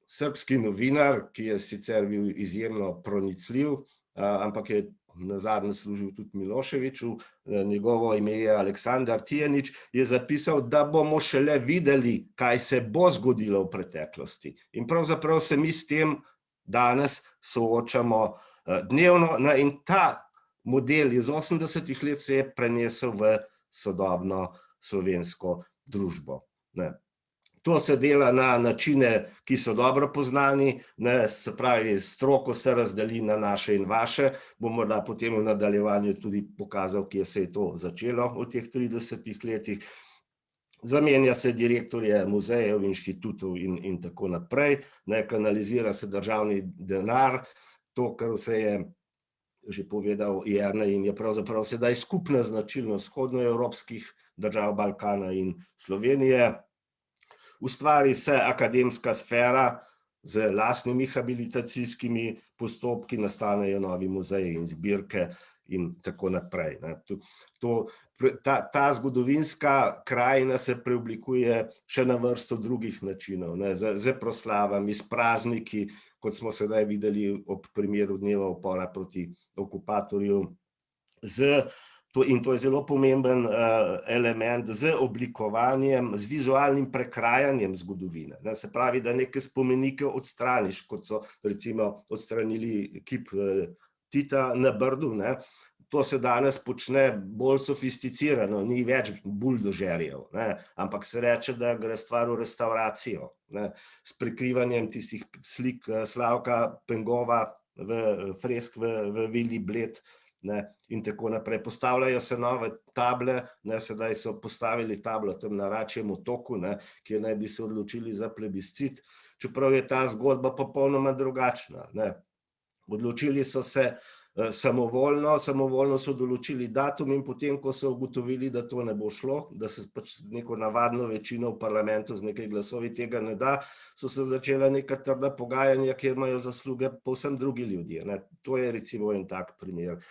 srbski novinar, ki je sicer bil izjemno pronicljiv, ampak je nazadnje služil tudi Miloševiću, njegovo ime je Aleksandar Tijanić, je zapisal, da bomo šele videli, kaj se bo zgodilo v preteklosti. In pravzaprav se mi s tem danes soočamo dnevno in ta model iz 80-ih let se je prenesel v sodobno slovensko družbo. To se dela na načine, ki so dobro poznani, ne, se pravi, stroko se razdeli na naše in vaše. Bom morda potem v nadaljevanju tudi pokazal, kje se je to začelo v teh 30 letih. Zamenja se direktorje muzejev, inštitutov in tako naprej, ne, kanalizira se državni denar, to, kar vse je že povedal Jernej in je pravzaprav sedaj skupna značilnost vzhodnoevropskih držav Balkana in Slovenije. Ustvari se akademska sfera z lastnimi habilitacijskimi postopki, nastanejo novi muzeji in zbirke in tako naprej. Ta zgodovinska krajina se preoblikuje še na vrsto drugih načinov, z proslavami, s prazniki, kot smo sedaj videli ob primeru dneva upora proti okupatorju, in to je zelo pomemben element, z oblikovanjem, z vizualnim prekrajanjem zgodovine. Se pravi, da neke spomenike odstraniš, kot so recimo odstranili kip Tita na Brdu, ne. To se danes počne bolj sofisticirano, ni več buldožerjev, ne, ampak se reče, da gre stvar v restauracijo, ne, s prikrivanjem tistih slik Slavka Pengova v fresk v Vili Bled, ne, in tako naprej. Postavljajo se nove table, ne, sedaj so postavili tablo tam na Račjem otoku, ne, kjer naj bi se odločili za plebiscit, čeprav je ta zgodba popolnoma drugačna, ne. Odločili so se samovoljno so določili datum in potem, ko so ugotovili, da to ne bo šlo, da se pač neko navadno večino v parlamentu z nekaj glasovi tega ne da, so se začela neka trda pogajanja, kjer imajo zasluge povsem drugi ljudje, ne. To je recimo en tak primer,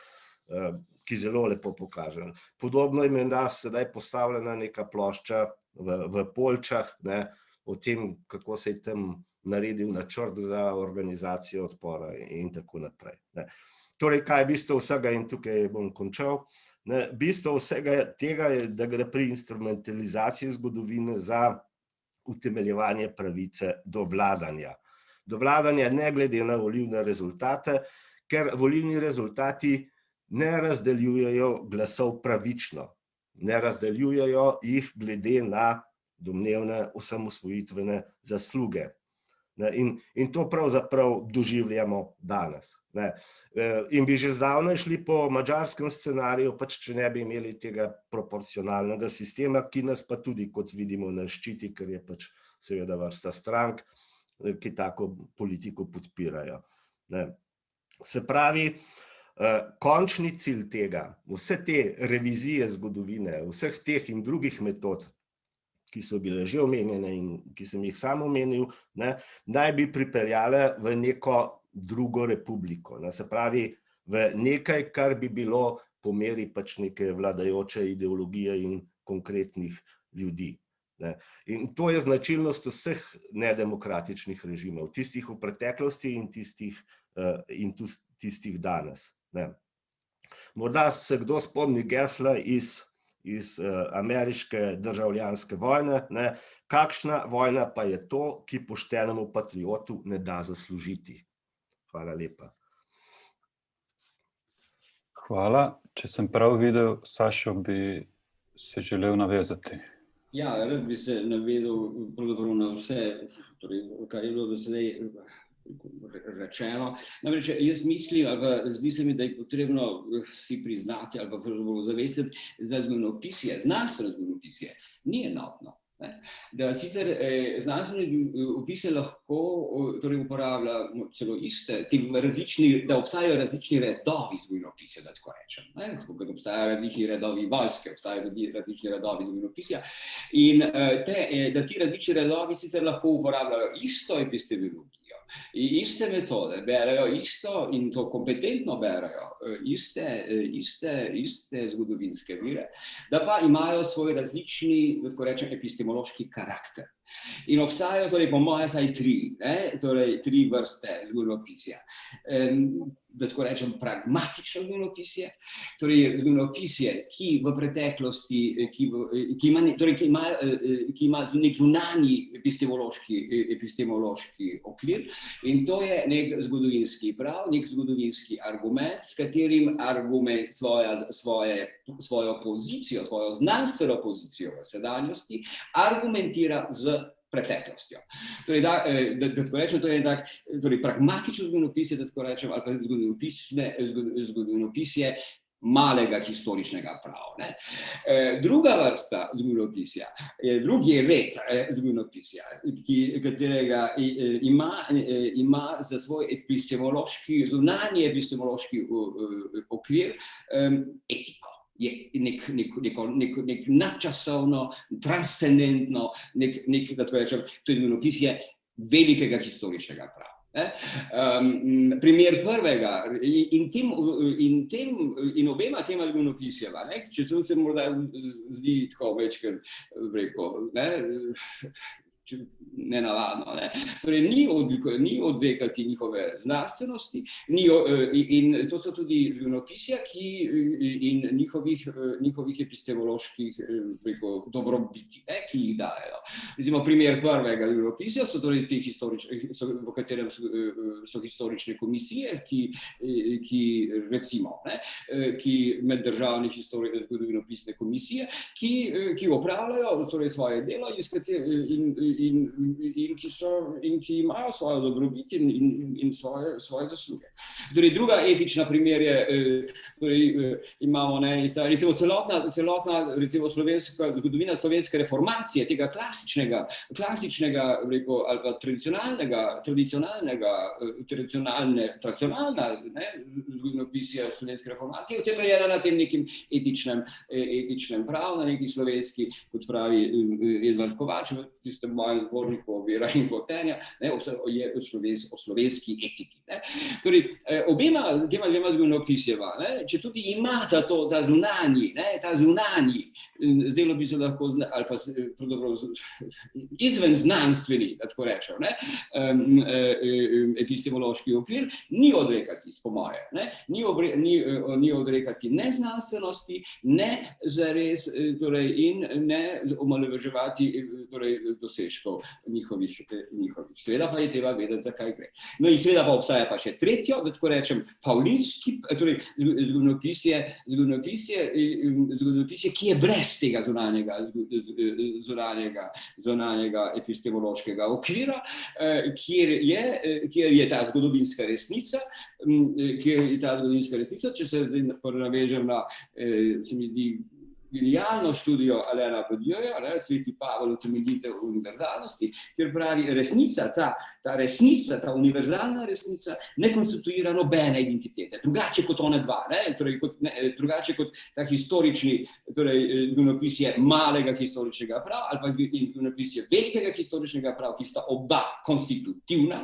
ki zelo lepo pokaže. Podobno je menda sedaj postavljena neka plošča v Poljčah, ne, o tem, kako se je tam naredil načrt za organizacijo odpora in tako naprej, ne. Torej, kaj je bistvo vsega, in tukaj bom končal, ne, bistvo vsega tega je, da gre pri instrumentalizaciji zgodovine za utemeljevanje pravice do vladanja. Do vladanja ne glede na volilne rezultate, ker volilni rezultati ne razdeljujejo glasov pravično, ne razdeljujejo jih glede na domnevne osamosvojitvene zasluge. In to pravzaprav doživljamo danes. In bi že zdavnaj šli po madžarskem scenariju, pač če ne bi imeli tega proporcionalnega sistema, ki nas pa tudi, kot vidimo, ne ščiti, ker je pač seveda vrsta strank, ki tako politiko podpirajo. Se pravi, končni cilj tega, vse te revizije zgodovine, vseh teh in drugih metod, ki so bile že omenjene in ki sem jih sam omenil, naj bi pripeljale v neko drugo republiko. Se pravi, v nekaj, kar bi bilo po meri pač neke vladajoče ideologije in konkretnih ljudi. In to je značilnost vseh nedemokratičnih režimov, tistih v preteklosti in tistih danes. Morda se kdo spomni gesla iz ameriške državljanske vojne, kakšna vojna pa je to, ki poštenemu patriotu ne da zaslužiti. Hvala lepa. Hvala. Če sem prav videl, Sašo, bi se želel navezati. Ja, rad bi se navezal pravzaprav na vse, torej, kar je bilo do sedaj rečeno. Namreč jaz mislim, ali zdi se mi, da je potrebno si priznati ali pa zavestiti, da zgodovinopisje, znanstveno zgodovinopisje ni enotno. Da sicer znanstveni opis lahko torej uporablja celo iste, da obstajajo različni redovi zgodovinopisja, da tako rečem. Tako kot obstajajo različni redovi vojske, obstajajo različni redovi zgodovinopisja. In da ti različni redovi sicer lahko uporabljajo isto epistemologijo, iste metode, berejo isto in to kompetentno berejo iste zgodovinske vire, da pa imajo svoj različni, da tako rečem, epistemološki karakter. In obstajajo, torej po moje, saj tri vrste zgodovinopisja. Da tako rečem, pragmatično zgodovinopisje, torej zgodovinopisje, ki v preteklosti, ki ima nek zunanji epistemološki okvir, in to je nek zgodovinski prav, nek zgodovinski argument, s katerim argument svojo pozicijo, svojo znanstveno pozicijo v sedanjosti argumentira z preteklostjo. Torej, da tako rečem, to je tak pragmatično zgodovinopisje, da tako rečem, ali pa zgodovinopisje malega historičnega prava. Druga vrsta zgodovinopisja, drugi red zgodovinopisja, katerega ima za svoj epistemološki, zunanji epistemološki okvir etiko. Je nek nadčasovno, transcendentno, da tako rečem, to je zgodovinopisje velikega historičnega prava. Primer prvega in obema tema zgodovinopisjeva, če se morda zdi tako večkrat rekel, nenavadno. Torej, ni odvekati njihove znanstvenosti, in to so tudi zgodovinopisja in njihovih epistemoloških dobrobiti, ki jih dajo. Recimo, primer prvega zgodovinopisja so torej ti v katerem so historične komisije, ki meddržavne zgodovinopisne komisije, ki opravljajo torej svoje delo in ki imajo svojo dobrobit in svoje zasluge. Torej, druga etična primer je, imamo na eni strani, recimo celotna zgodovina slovenske reformacije, tega klasičnega, ali pa tradicionalna zgodovinopisja slovenske reformacije, utemeljena na tem nekem etičnem pravu, na neki slovenski, kot pravi Edvard Kovač, v tistem mojem zborniku o Vera in hotenja, o slovenski etiki. Torej, tema dvema zgodovinopisjeva, če tudi ima ta zunanji, zdelo bi se lahko, ali pa izven znanstveni, da tako rečem, epistemološki okvir, ni odrekati, po moje, ni odrekati ne znanstvenosti, ne zares, in ne omalovaževati dosežkov njihovih. Seveda pa je treba vedeti, zakaj gre. No in seveda pa obstaja pa še tretjo, da tako rečem, pavlinski, torej zgodovinopisje, ki je brez tega zunanjega epistemološkega okvira, kjer je ta zgodovinska resnica, če se navežem na, se mi zdi, genialno študijo Alaina Bourdieuja, Sveti Pavel, utemeljitev univerzalnosti, kjer pravi, ta univerzalna resnica ne konstituira nobene identitete, drugače kot one dva, drugače kot ta historični, zgodovinopisje malega historičnega prava, ali pa zgodovinopisje velikega historičnega prava, ki sta oba konstitutivna,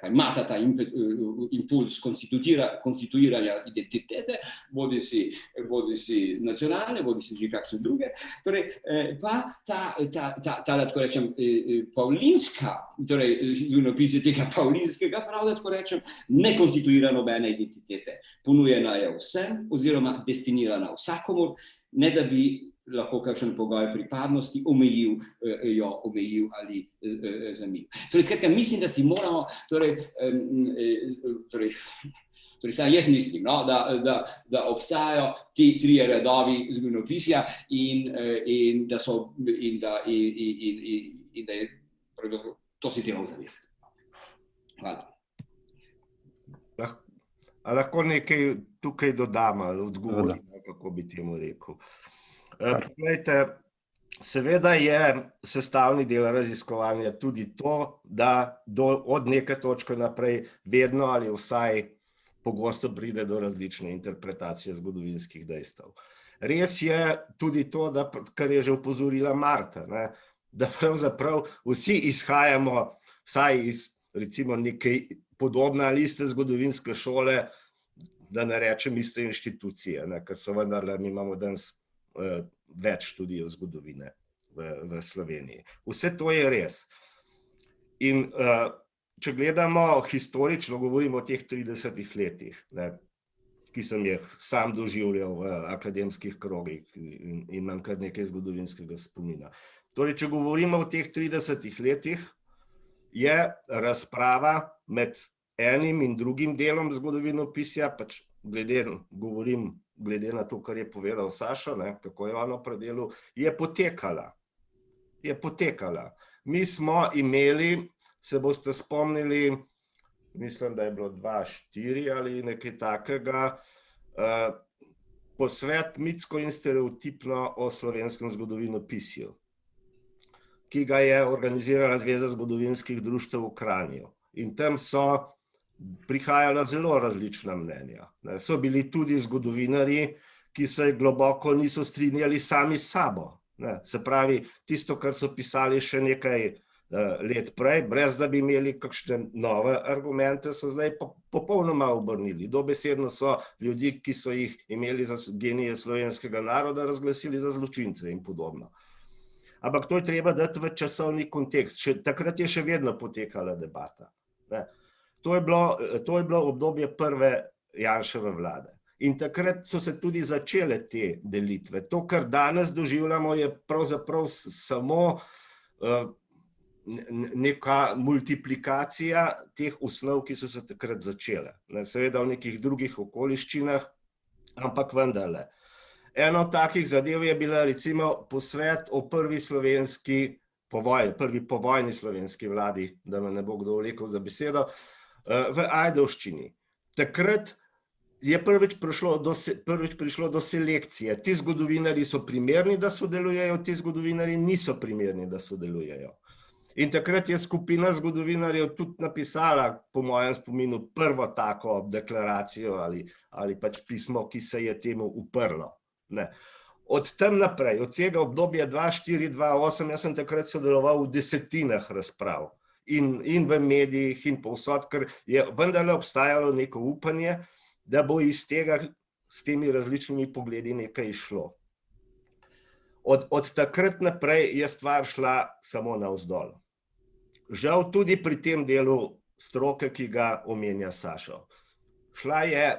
imata ta impuls konstituiranja identitete, bodi si nacionalne, bodi si že kakšne druge, pa ta, tako rečem, pavlinska, zgodovinopisje tega pavlinskega prava, da tako rečem, ne konstituira nobene identitete, ponujena je vsem, oziroma destinirana vsakomur, ne da bi lahko kakšen pogoj pripadnosti omejil ali zamil. Skratka, mislim, da si moramo, jaz mislim, da obstajajo ti trije redovi zgodovinopisja in da je to si treba zavesti. Hvala. A lahko nekaj tukaj dodam ali odgovorim, kako bi temu rekel. Seveda je sestavni del raziskovanja tudi to, da od neke točke naprej vedno ali vsaj pogosto pride do različne interpretacije zgodovinskih dejstev. Res je tudi to, kar je že opozorila Marta, da pravzaprav vsi izhajamo vsaj iz recimo neke podobne ali iste zgodovinske šole, da ne rečem iste inštitucije, ker so vendarle, mi imamo danes več študijev zgodovine v Sloveniji. Vse to je res. In če gledamo historično, govorimo o teh 30 letih, ki sem jih sam doživljal v akademskih krogih in imam kar nekaj zgodovinskega spomina. Torej, če govorimo o teh 30 letih, je razprava med enim in drugim delom zgodovinopisja, pač glede na to, kar je povedal Sašo, kako je on opredelil, je potekala. je potekala. Mi smo imeli, se boste spomnili, mislim, da je bilo 2004 ali nekaj takega, posvet mitsko in stereotipno o slovenskem zgodovinopisju, ki ga je organizirala Zveza zgodovinskih društev v Kranju. In tam so prihajala zelo različna mnenja. So bili tudi zgodovinarji, ki se globoko niso strinjali sami s sabo. Se pravi, tisto, kar so pisali še nekaj let prej, brez da bi imeli kakšne nove argumente, so zdaj popolnoma obrnili. Dobesedno so ljudi, ki so jih imeli za genije slovenskega naroda, razglasili za zločince in podobno. Ampak to je treba dati v časovni kontekst. Takrat je še vedno potekala debata. To je bilo obdobje prve Janševe vlade. In takrat so se tudi začele te delitve. To, kar danes doživljamo, je pravzaprav samo neka multiplikacija teh osnov, ki so se takrat začele. Seveda v nekih drugih okoliščinah, ampak vendarle. Eno od takih zadev je bila recimo posvet o prvi povojni slovenski vladi, da me ne bo kdo vlekel za besedo, v Ajdovščini. Takrat je prvič prišlo do selekcije. Ti zgodovinarji so primerni, da sodelujejo, ti zgodovinarji niso primerni, da sodelujejo. In takrat je skupina zgodovinarjev tudi napisala, po mojem spominu, prvo tako deklaracijo ali pač pismo, ki se je temu uprlo. Od tam naprej, od tega obdobja 2004-2008, jaz sem takrat sodeloval v desetinah razprav in v medijih in povsod, ker je vendarle obstajalo neko upanje, da bo iz tega s temi različnimi pogledi nekaj išlo. Od takrat naprej je stvar šla samo navzdol. Žal tudi pri tem delu stroke, ki ga omenja Sašo. Šla je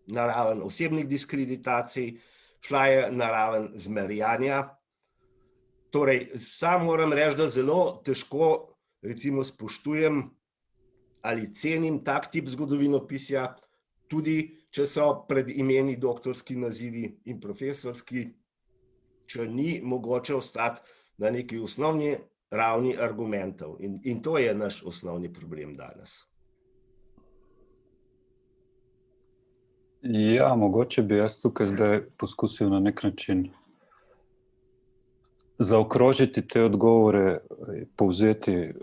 na raven osebnih diskreditacij, šla je na raven zmerjanja. Torej, sam moram reči, da zelo težko recimo spoštujem ali cenim tak tip zgodovinopisja, tudi če so pred imeni doktorski nazivi in profesorski, če ni mogoče ostati na neki osnovni ravni argumentov. In to je naš osnovni problem danes. Ja, mogoče bi jaz tukaj zdaj poskusil na nek način zaokrožiti te odgovore, povzeti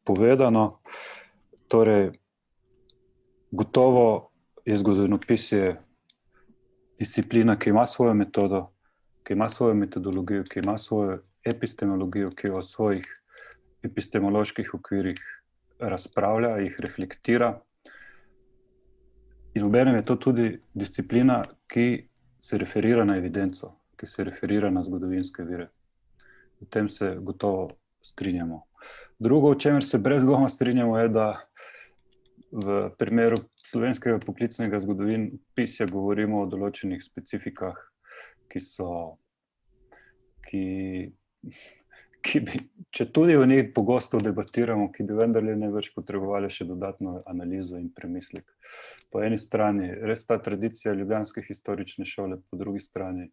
povedano. Torej, gotovo je zgodovinopisje disciplina, ki ima svojo metodo, ki ima svojo metodologijo, ki ima svojo epistemologijo, ki o svojih epistemoloških okvirih razpravlja, jih reflektira. In obenem je to tudi disciplina, ki se referira na evidenco, ki se referira na zgodovinske vire. V tem se gotovo strinjamo. Drugo, o čemer se brez dvoma strinjamo, je, da v primeru slovenskega poklicnega zgodovinopisja govorimo o določenih specifikah, ki bi, če tudi o njih pogosto debatiramo, ki bi vendarle največ potrebovali še dodatno analizo in premislek. Po eni strani res ta tradicija ljubljanske historične šole, po drugi strani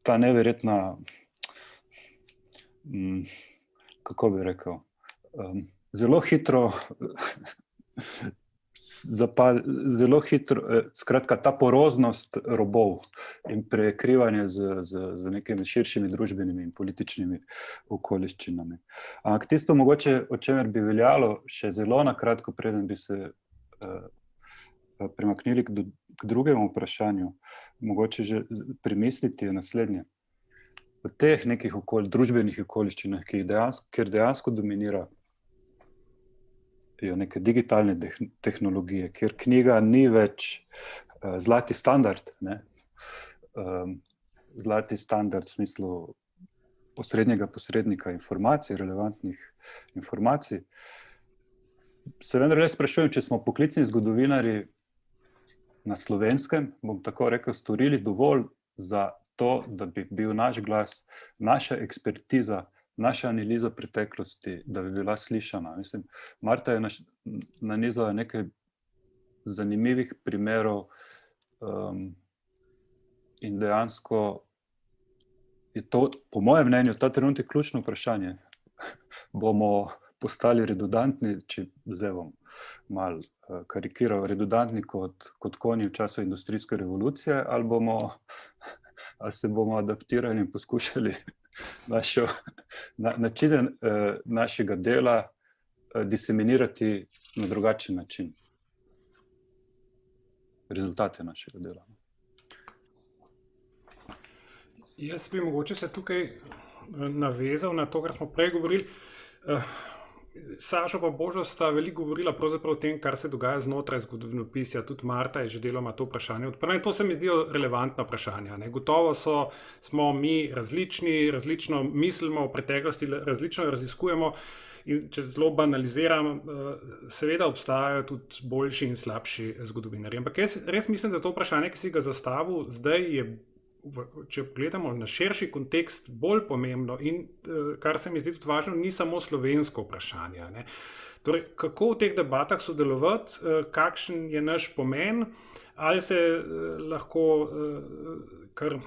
ta neverjetna, kako bi rekel, zelo hitro, skratka, ta poroznost robov in prekrivanje z nekimi širšimi družbenimi in političnimi okoliščinami. Ampak tisto mogoče, o čemer bi veljalo še zelo na kratko, preden bi se premaknili k drugemu vprašanju, mogoče že premisliti je naslednje. V teh nekih družbenih okoliščinah, kjer dejansko dominira neke digitalne tehnologije, kjer knjiga ni več zlati standard, zlati standard v smislu osrednjega posrednika informacij, relevantnih informacij. Se vendar res sprašujem, če smo poklicni zgodovinarji na Slovenskem, bom tako rekel, storili dovolj za to, da bi bil naš glas, naša ekspertiza, naša analiza preteklosti, da bi bila slišana. Mislim, Marta je nanizala nekaj zanimivih primerov In dejansko je to, po mojem mnenju, ta trenutek ključno vprašanje. Bomo postali redundantni, če zdaj bom malo karikiral, redundantni kot konji v času industrijske revolucije, ali se bomo adaptirali in poskušali načine našega dela diseminirati na drugačen način. Rezultate našega dela. Jaz bi mogoče se tukaj navezal na to, kar smo prej govorili. Sašo pa Božo sta veliko govorila pravzaprav o tem, kar se dogaja znotraj zgodovinopisja. Tudi Marta je že deloma to vprašanje odprla. In to se mi zdijo relevantna vprašanja. Gotovo smo mi različni, različno mislimo o preteklosti, različno raziskujemo. In če zelo banaliziram, seveda obstajajo tudi boljši in slabši zgodovinarji. Ampak jaz res mislim, da to vprašanje, ki si ga zastavil, zdaj je, če gledamo na širši kontekst, bolj pomembno in, kar se mi zdi tudi važno, ni samo slovensko vprašanje. Torej, kako v teh debatah sodelovati, kakšen je naš pomen, ali se lahko kar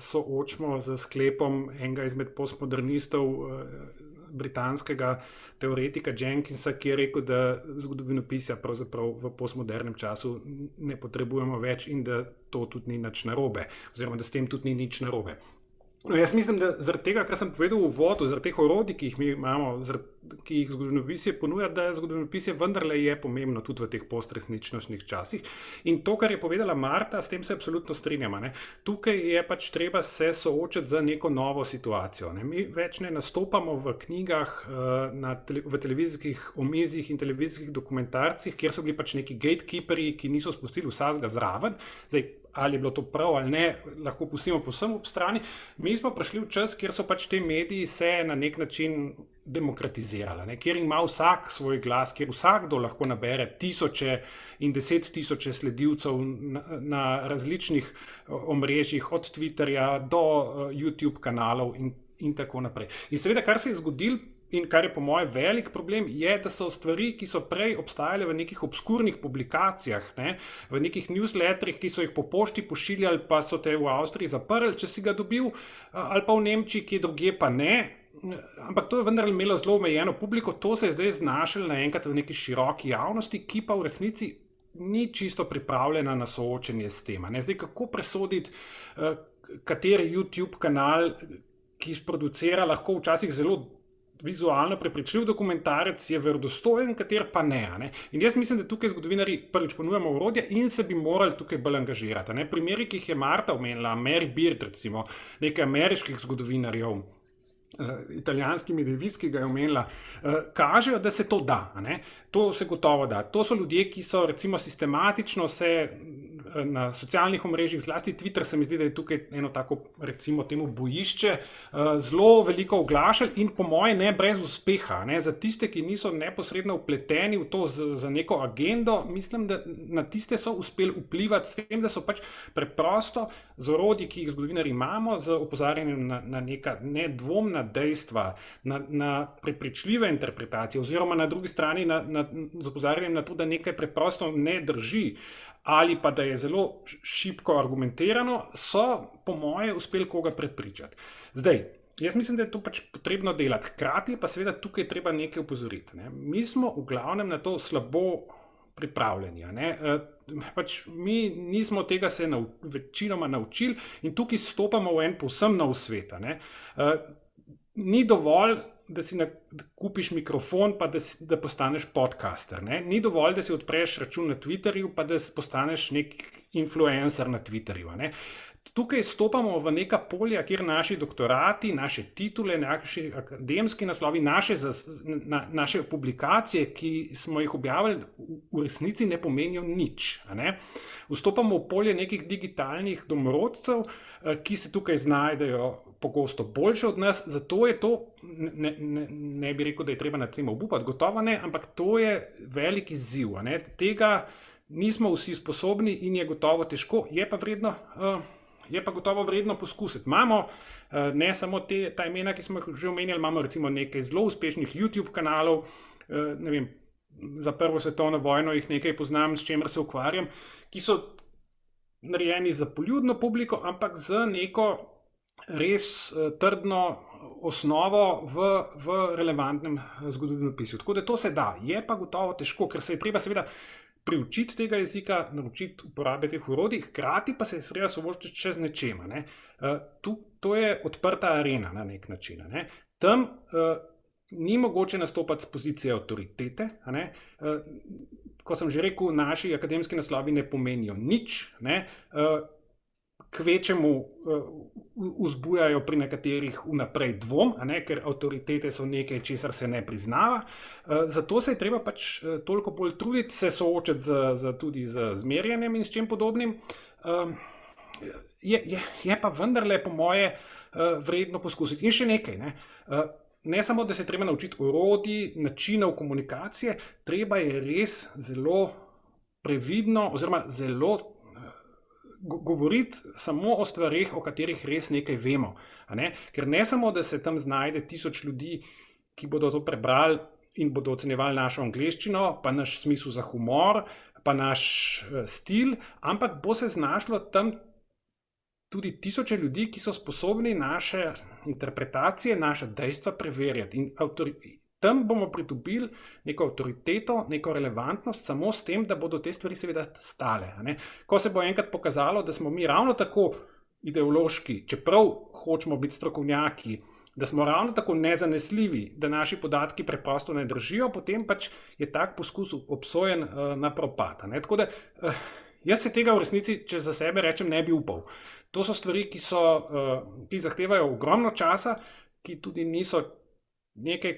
soočimo z sklepom enega izmed postmodernistov, britanskega teoretika Jenkinsa, ki je rekel, da zgodovinopisja pravzaprav v postmodernem času ne potrebujemo več in da to tudi ni nič narobe, oziroma da s tem tudi ni nič narobe. No, jaz mislim, da zaradi tega, kar sem povedal v uvodu, zaradi teh orodij, ki jih mi imamo, ki jih zgodovinopisje ponuja, da zgodovinopisje vendarle je pomembno tudi v teh postresničnostnih časih. In to, kar je povedala Marta, s tem se absolutno strinjamo. Tukaj je pač treba se soočati z neko novo situacijo. Mi več ne nastopamo v knjigah, v televizijskih omizjih in televizijskih dokumentarcih, kjer so bili pač neki gatekeeperji, ki niso spustili vsega zraven. Zdaj, ali je bilo to prav ali ne, lahko pustimo povsem ob strani. Mi smo prišli v čas, kjer so pač te mediji se na nek način demokratizirali, kjer ima vsak svoj glas, kjer vsakdo lahko nabere tisoče in 10 000 sledilcev na različnih omrežjih, od Twitterja do YouTube kanalov in tako naprej. In seveda, kar se je zgodilo, in kar je po moje velik problem, je, da so stvari, ki so prej obstajale v nekih obskurnih publikacijah, v nekih newsletterih, ki so jih po pošti pošiljali, pa so te v Avstriji zaprli, če si ga dobil, ali pa v Nemčiji, ki drugje pa ne. Ampak to je vendar imelo zelo omejeno publiko, to se je zdaj znašlo naenkrat v neki široki javnosti, ki pa v resnici ni čisto pripravljena na soočenje s tem. Zdaj, kako presoditi, kateri YouTube kanal, ki sproducira lahko včasih zelo vizualno prepričljiv dokumentarec, je verodostojen, kater pa ne. In jaz mislim, da tukaj zgodovinarji prvič ponujamo orodja in se bi morali tukaj bolj angažirati. Primeri, ki jih je Marta omenila, Mary Beard recimo, nekaj ameriških zgodovinarjev, italijanski medievalist, ki ga je omenila, kažejo, da se to da. To se gotovo da. To so ljudje, ki so recimo sistematično se na socialnih omrežjih, zlasti Twitter se mi zdi, da je tukaj eno tako, recimo temu bojišče, zelo veliko oglašali in po moje ne brez uspeha. Za tiste, ki niso neposredno vpleteni v to za neko agendo, mislim, da na tiste so uspeli vplivati s tem, da so pač preprosto z orodji, ki jih zgodovinarji imamo, z opozarjanjem na neka nedvomna dejstva, na prepričljive interpretacije, oziroma na drugi strani z opozarjanjem na to, da nekaj preprosto ne drži, ali pa da je zelo šibko argumentirano, so po moje uspeli koga prepričati. Zdaj, jaz mislim, da je to pač potrebno delati. Hkrati pa seveda tukaj treba nekaj opozoriti. Mi smo v glavnem na to slabo pripravljeni. Pač mi nismo tega se večinoma naučili in tukaj stopamo v en povsem nov svet. Ni dovolj, da si kupiš mikrofon, pa da postaneš podcaster. Ni dovolj, da si odpreš račun na Twitterju, pa da postaneš nek influencer na Twitterju. Tukaj stopamo v neka polja, kjer naši doktorati, naše titule, naši akademski naslovi, naše publikacije, ki smo jih objavili, v resnici ne pomenijo nič. Vstopamo v polje nekih digitalnih domorodcev, ki se tukaj znajdejo pogosto boljše od nas, zato je to, ne bi rekel, da je treba nad tem obupati, gotovo ne, ampak to je velik izziv. Tega nismo vsi sposobni in je gotovo težko, je pa gotovo vredno poskusiti. Imamo ne samo ta imena, ki smo jih že omenjali, imamo recimo nekaj zelo uspešnih YouTube kanalov, ne vem, za Prvo svetovno vojno jih nekaj poznam, s čemer se ukvarjam, ki so narejeni za poljudno publiko, ampak z neko res trdno osnovo v relevantnem zgodovinopisju. Tako da to se da, je pa gotovo težko, ker se je treba seveda priučiti tega jezika, naučiti uporabe teh orodij, hkrati pa se je treba soočiti še z nečema. Ne. To je odprta arena na nek način. Ne. Tam ni mogoče nastopati z pozicije avtoritete. Ne. Ko sem že rekel, naši akademski naslovi ne pomenijo nič, ne. Kvečemu vzbujajo pri nekaterih vnaprej dvom, ker avtoritete so nekaj, česar se ne priznava. Zato se je treba pač toliko bolj truditi, se soočati tudi z zmerjanjem in s čem podobnim. Je pa vendarle po moje vredno poskusiti. In še nekaj, ne samo, da se je treba naučiti orodij, načinov komunikacije, treba je res zelo previdno oziroma zelo govoriti samo o stvarih, o katerih res nekaj vemo. Ker ne samo, da se tam znajde 1000 ljudi, ki bodo to prebrali in bodo ocenjevali našo angleščino, pa naš smisel za humor, pa naš stil, ampak bo se znašlo tam tudi 1000 ljudi, ki so sposobni naše interpretacije, naša dejstva preverjati. In tam bomo pridobili neko avtoriteto, neko relevantnost samo s tem, da bodo te stvari seveda stale. Ko se bo enkrat pokazalo, da smo mi ravno tako ideološki, čeprav hočemo biti strokovnjaki, da smo ravno tako nezanesljivi, da naši podatki preprosto ne držijo, potem pač je tak poskus obsojen na propad. Tako da jaz se tega v resnici, če za sebe rečem, ne bi upal. To so stvari, ki zahtevajo ogromno časa, ki tudi niso nekaj,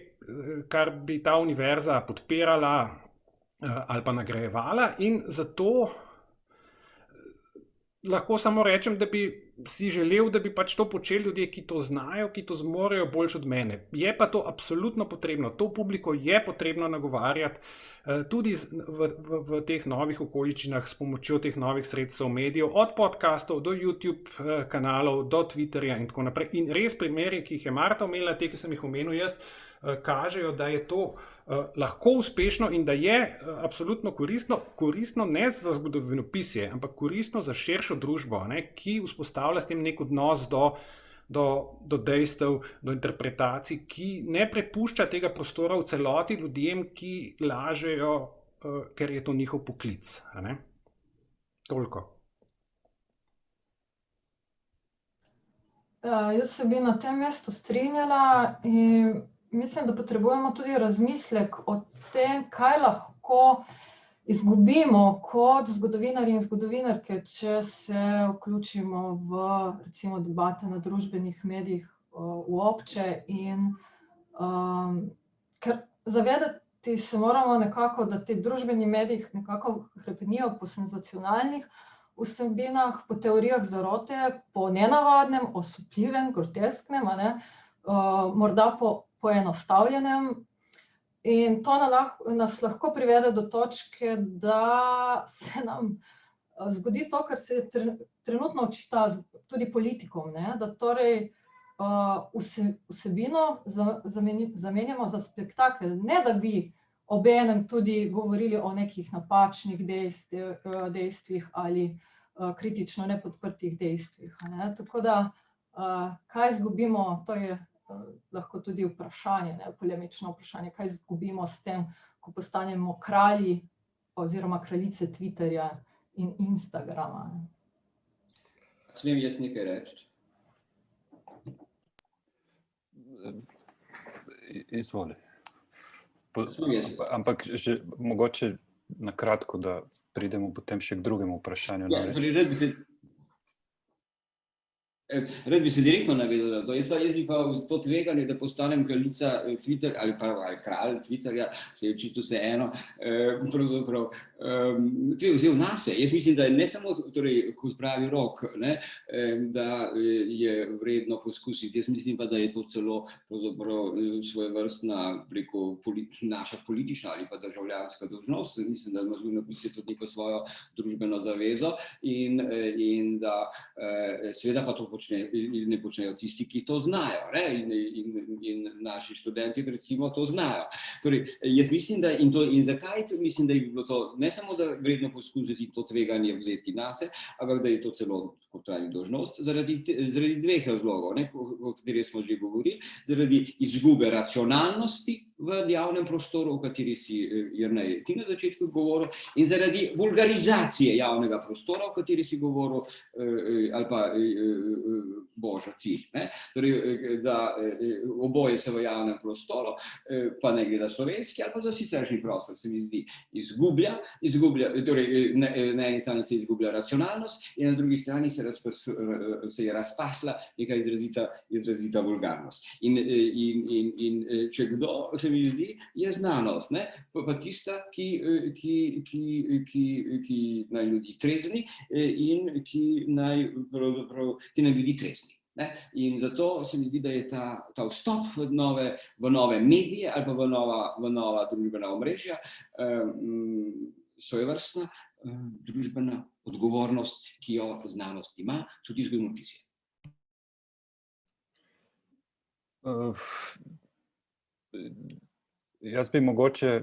kar bi ta univerza podpirala ali pa nagrajevala, in zato lahko samo rečem, da bi si želel, da bi pač to počeli ljudje, ki to znajo, ki to zmorejo boljš od mene. Je pa to absolutno potrebno, to publiko je potrebno nagovarjati tudi v teh novih okoliščinah s pomočjo teh novih sredstev medijev, od podcastov do YouTube kanalov, do Twitterja in tako naprej. In res primeri, ki jih je Marta omenila, te, ki sem jih omenil jaz, kažejo, da je to lahko uspešno in da je absolutno koristno ne za zgodovinopisje, ampak koristno za širšo družbo, ki vzpostavlja s tem nek odnos do dejstev, do interpretacij, ki ne prepušča tega prostora v celoti ljudem, ki lažejo, ker je to njihov poklic. Toliko. Jaz se bi na tem mestu strinjala in mislim, da potrebujemo tudi razmislek o tem, kaj lahko izgubimo kot zgodovinarji in zgodovinarke, če se vključimo v recimo debate na družbenih medijih uopće in ker zavedati se moramo nekako, da ti družbeni mediji nekako hrepenijo po senzacionalnih vsebinah, po teorijah zarote, po nenavadnem, osupljivem, grotesknem, morda po poenostavljenem. In to nas lahko privede do točke, da se nam zgodi to, kar se trenutno očita tudi politikom, da torej vsebino zamenjamo za spektakel, ne da bi obenem tudi govorili o nekih napačnih dejstvih ali kritično nepodprtih dejstvih. Tako da, kaj izgubimo, to je lahko tudi vprašanje, polemično vprašanje, kaj izgubimo s tem, ko postanemo kralji oziroma kraljice Twitterja in Instagrama. Smem jaz nekaj reči? Izvoli. Ampak že mogoče na kratko, da pridemo potem še k drugemu vprašanju. Rad bi se direktno navezal na to. Jaz bi pa to tveganje, da postanem kraljica Twitter ali kralj Twitterja, se je očitno vseeno, pravzaprav vzel nase. Jaz mislim, da ne samo, kot pravi Rok, da je vredno poskusiti. Jaz mislim pa, da je to celo svojevrstna naša politična ali pa državljanska dolžnost. Mislim, da ima zgodovinopisje tudi neko svojo družbeno zavezo in da seveda pa to počne počnejo tisti, ki to znajo, ne? In naši študenti recimo to znajo. Torej, jaz mislim, da in zakaj mislim, da je bilo to ne samo, da vredno poskusiti to tveganje vzeti nase, ampak da je to celo kot pravi dolžnost zaradi dveh razlogov, ne, o katerih smo že govorili, zaradi izgube racionalnosti v javnem prostoru, o kateri si Jernej ti na začetku govoril, in zaradi vulgarizacije javnega prostora, o kateri si govoril, ali pa Boža ti. Ne? Torej, da oboje se v javnem prostoru, pa ne gleda slovenski ali pa za siceršnji prostor, se mi zdi, izgublja, torej na eni strani se izgublja racionalnost in na drugi strani se je razpasla neka izrazita vulgarnost. In če kdo, se mi zdi, je znanost, ne? Pa tista, ki naj ljudi trezni in ki naj ljudi trezni. Ne? In zato se mi zdi, da je ta vstop v nove medije ali pa v nova družbena omrežja svojevrstna družbena odgovornost, ki jo znanost ima, tudi zgodovinopisje. Jaz bi mogoče,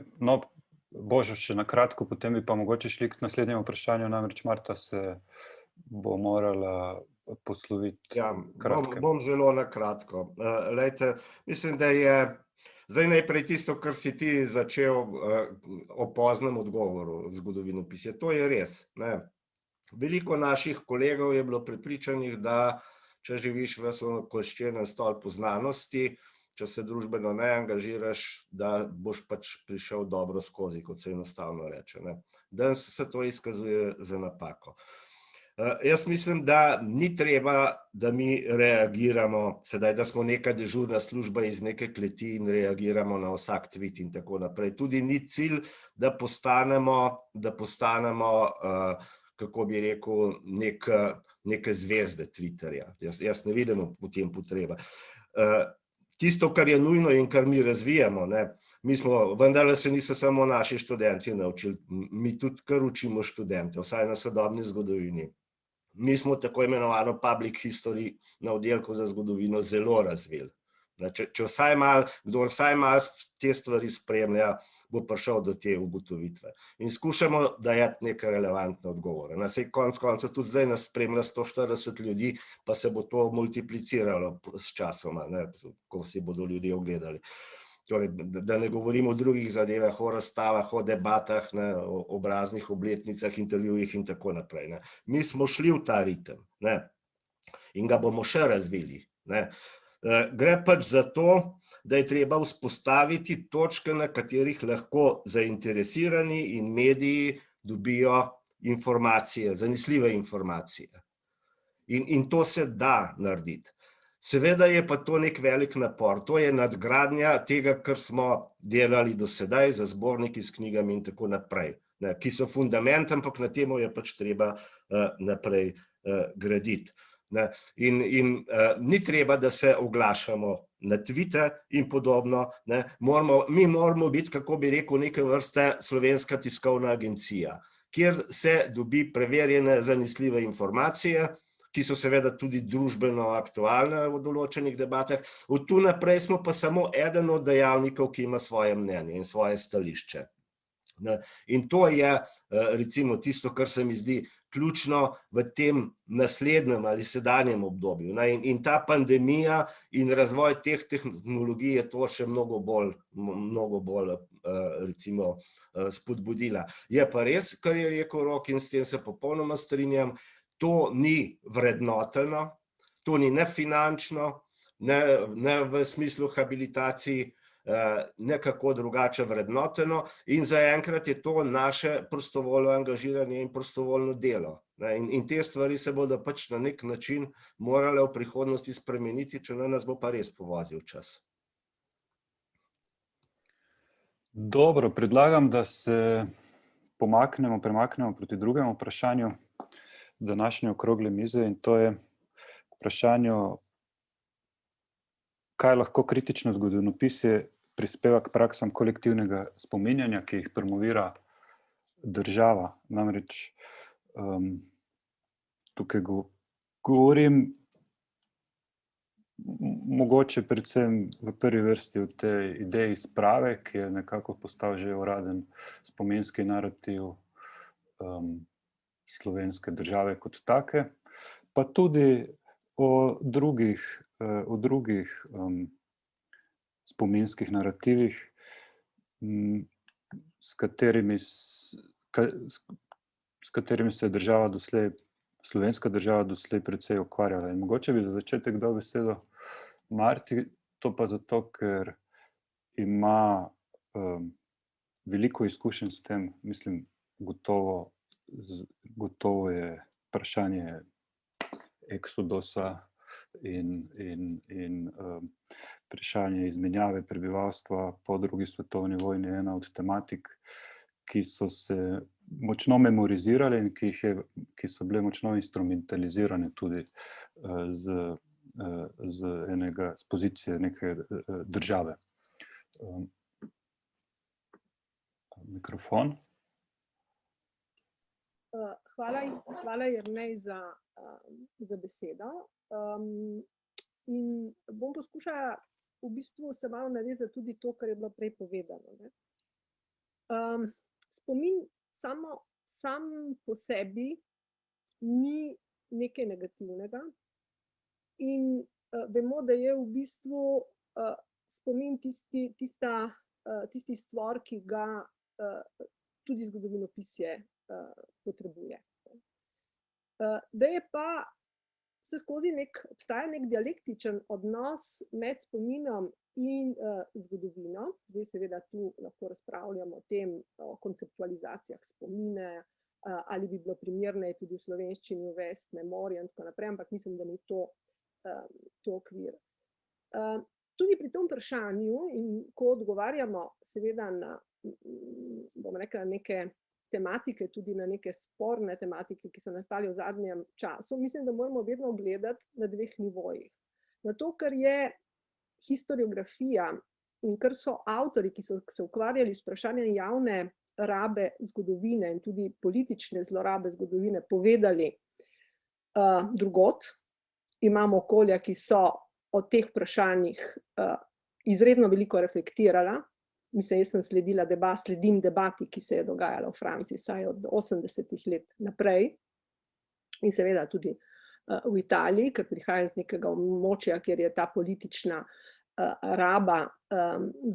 Božo še na kratko, potem bi pa mogoče šli k naslednjemu vprašanju, namreč Marta se bo morala posloviti. Ja, bom zelo na kratko. Lejte, mislim, da je zdaj najprej tisto, kar si ti začel o poznem odgovoru zgodovinopisja. To je res. Ne? Veliko naših kolegov je bilo prepričanih, da če živiš v koščenem stolpu znanosti, če se družbeno ne angažiraš, da boš pač prišel dobro skozi, kot se enostavno reče. Ne? Danes se to izkazuje za napako. Jaz mislim, da ni treba, da mi reagiramo, sedaj, da smo neka dežurna služba iz neke kleti in reagiramo na vsak tweet in tako naprej. Tudi ni cilj, da postanemo, kako bi rekel, neke zvezde Twitterja. Jaz ne vidim v tem potreba. Tisto, kar je nujno in kar mi razvijamo, ne, vendarle se niso samo naši študenti naučili, mi tudi kar učimo študente, vsaj na sodobni zgodovini. Mi smo tako imenovano public history na oddelku za zgodovino zelo razvili. Kdor vsaj malo te stvari spremlja, bo prišel do te ugotovitve. In skušamo dajati neke relevantne odgovore. Saj konec koncev tudi zdaj nas spremlja 140 ljudi, pa se bo to multipliciralo s časoma, ne, ko si bodo ljudje ogledali. Torej, da ne govorimo o drugih zadevah, o razstavah, o debatah, ne, o obraznih obletnicah, intervjujih in tako naprej. Ne. Mi smo šli v ta ritem, ne, in ga bomo še razvili. Ne. Gre pač za to, da je treba vzpostaviti točke, na katerih lahko zainteresirani in mediji dobijo informacije, zanesljive informacije. In to se da narediti. Seveda je pa to nek velik napor, to je nadgradnja tega, kar smo delali do sedaj za zborniki s knjigami in tako naprej, ne, ki so fundament, ampak na temo je pač treba naprej graditi. Ne. In ni treba, da se oglašamo na Twitter in podobno. Ne. Mi moramo biti, kako bi rekel, neke vrste slovenska tiskovna agencija, kjer se dobi preverjene zanesljive informacije, ki so seveda tudi družbeno aktualne v določenih debatah. Od tu naprej smo pa samo eden od dejavnikov, ki ima svoje mnenje in svoje stališče. In to je recimo tisto, kar se mi zdi ključno v tem naslednjem ali sedanjem obdobju. In ta pandemija in razvoj teh tehnologij je to še mnogo bolj recimo spodbudila. Je pa res, kar je rekel Rok, in s tem se popolnoma strinjam, to ni vrednoteno, to ni ne finančno, ne v smislu habilitacij, nekako drugače vrednoteno, in zaenkrat je to naše prostovoljno angažiranje in prostovoljno delo. In te stvari se bodo pač na nek način morale v prihodnosti spremeniti, če ne nas bo pa res povozil čas. Dobro, predlagam, da se premaknemo proti drugemu vprašanju današnje okrogle mize, in to je vprašanje, kaj lahko kritično zgodovinopisje prispeva k praksam kolektivnega spominjanja, ki jih promovira država. Namreč tukaj govorim mogoče predvsem v prvi vrsti v tej ideji sprave, ki je nekako postal že uraden spominski narativ slovenske države kot take, pa tudi o drugih spominskih narativih, s katerimi se je država doslej, slovenska država doslej precej ukvarjala. In mogoče bi za začetek dal besedo Marti, to pa zato, ker ima veliko izkušenj s tem, mislim, gotovo je vprašanje eksodusa in vprašanje izmenjave prebivalstva po drugi svetovni vojni ena od tematik, ki so se močno memorizirale in ki so bile močno instrumentalizirane tudi z pozicije neke države. Mikrofon. Hvala Jernej za besedo. In bom poskušala v bistvu se malo navezati tudi to, kar je bilo prej povedano. Spomin sam po sebi ni nekaj negativnega in vemo, da je v bistvu spomin tisti stvar, ki ga tudi zgodovinopisje potrebuje. Da je pa vse skozi obstaja nek dialektičen odnos med spominom in zgodovino. Zdaj seveda tu lahko razpravljamo o tem, o konceptualizacijah spomine, ali bi bilo primerno tudi v slovenščini uvesti memorijo in tako naprej, ampak mislim, da ni to okvir. Tudi pri tem vprašanju, in ko odgovarjamo seveda na, bom rekla, neke tematike, tudi na neke sporne tematike, ki so nastali v zadnjem času, mislim, da moramo vedno gledati na dveh nivojih. Na to, kar je historiografija in kar so avtori, ki so se ukvarjali s vprašanjem javne rabe zgodovine in tudi politične zlorabe zgodovine povedali drugod. Imamo okolja, ki so o teh vprašanjih izredno veliko reflektirala. Mislim, jaz sem sledim debati, ki se je dogajala v Franciji, saj od 80-ih let naprej. In seveda tudi v Italiji, ker prihaja iz nekega območja, kjer je ta politična raba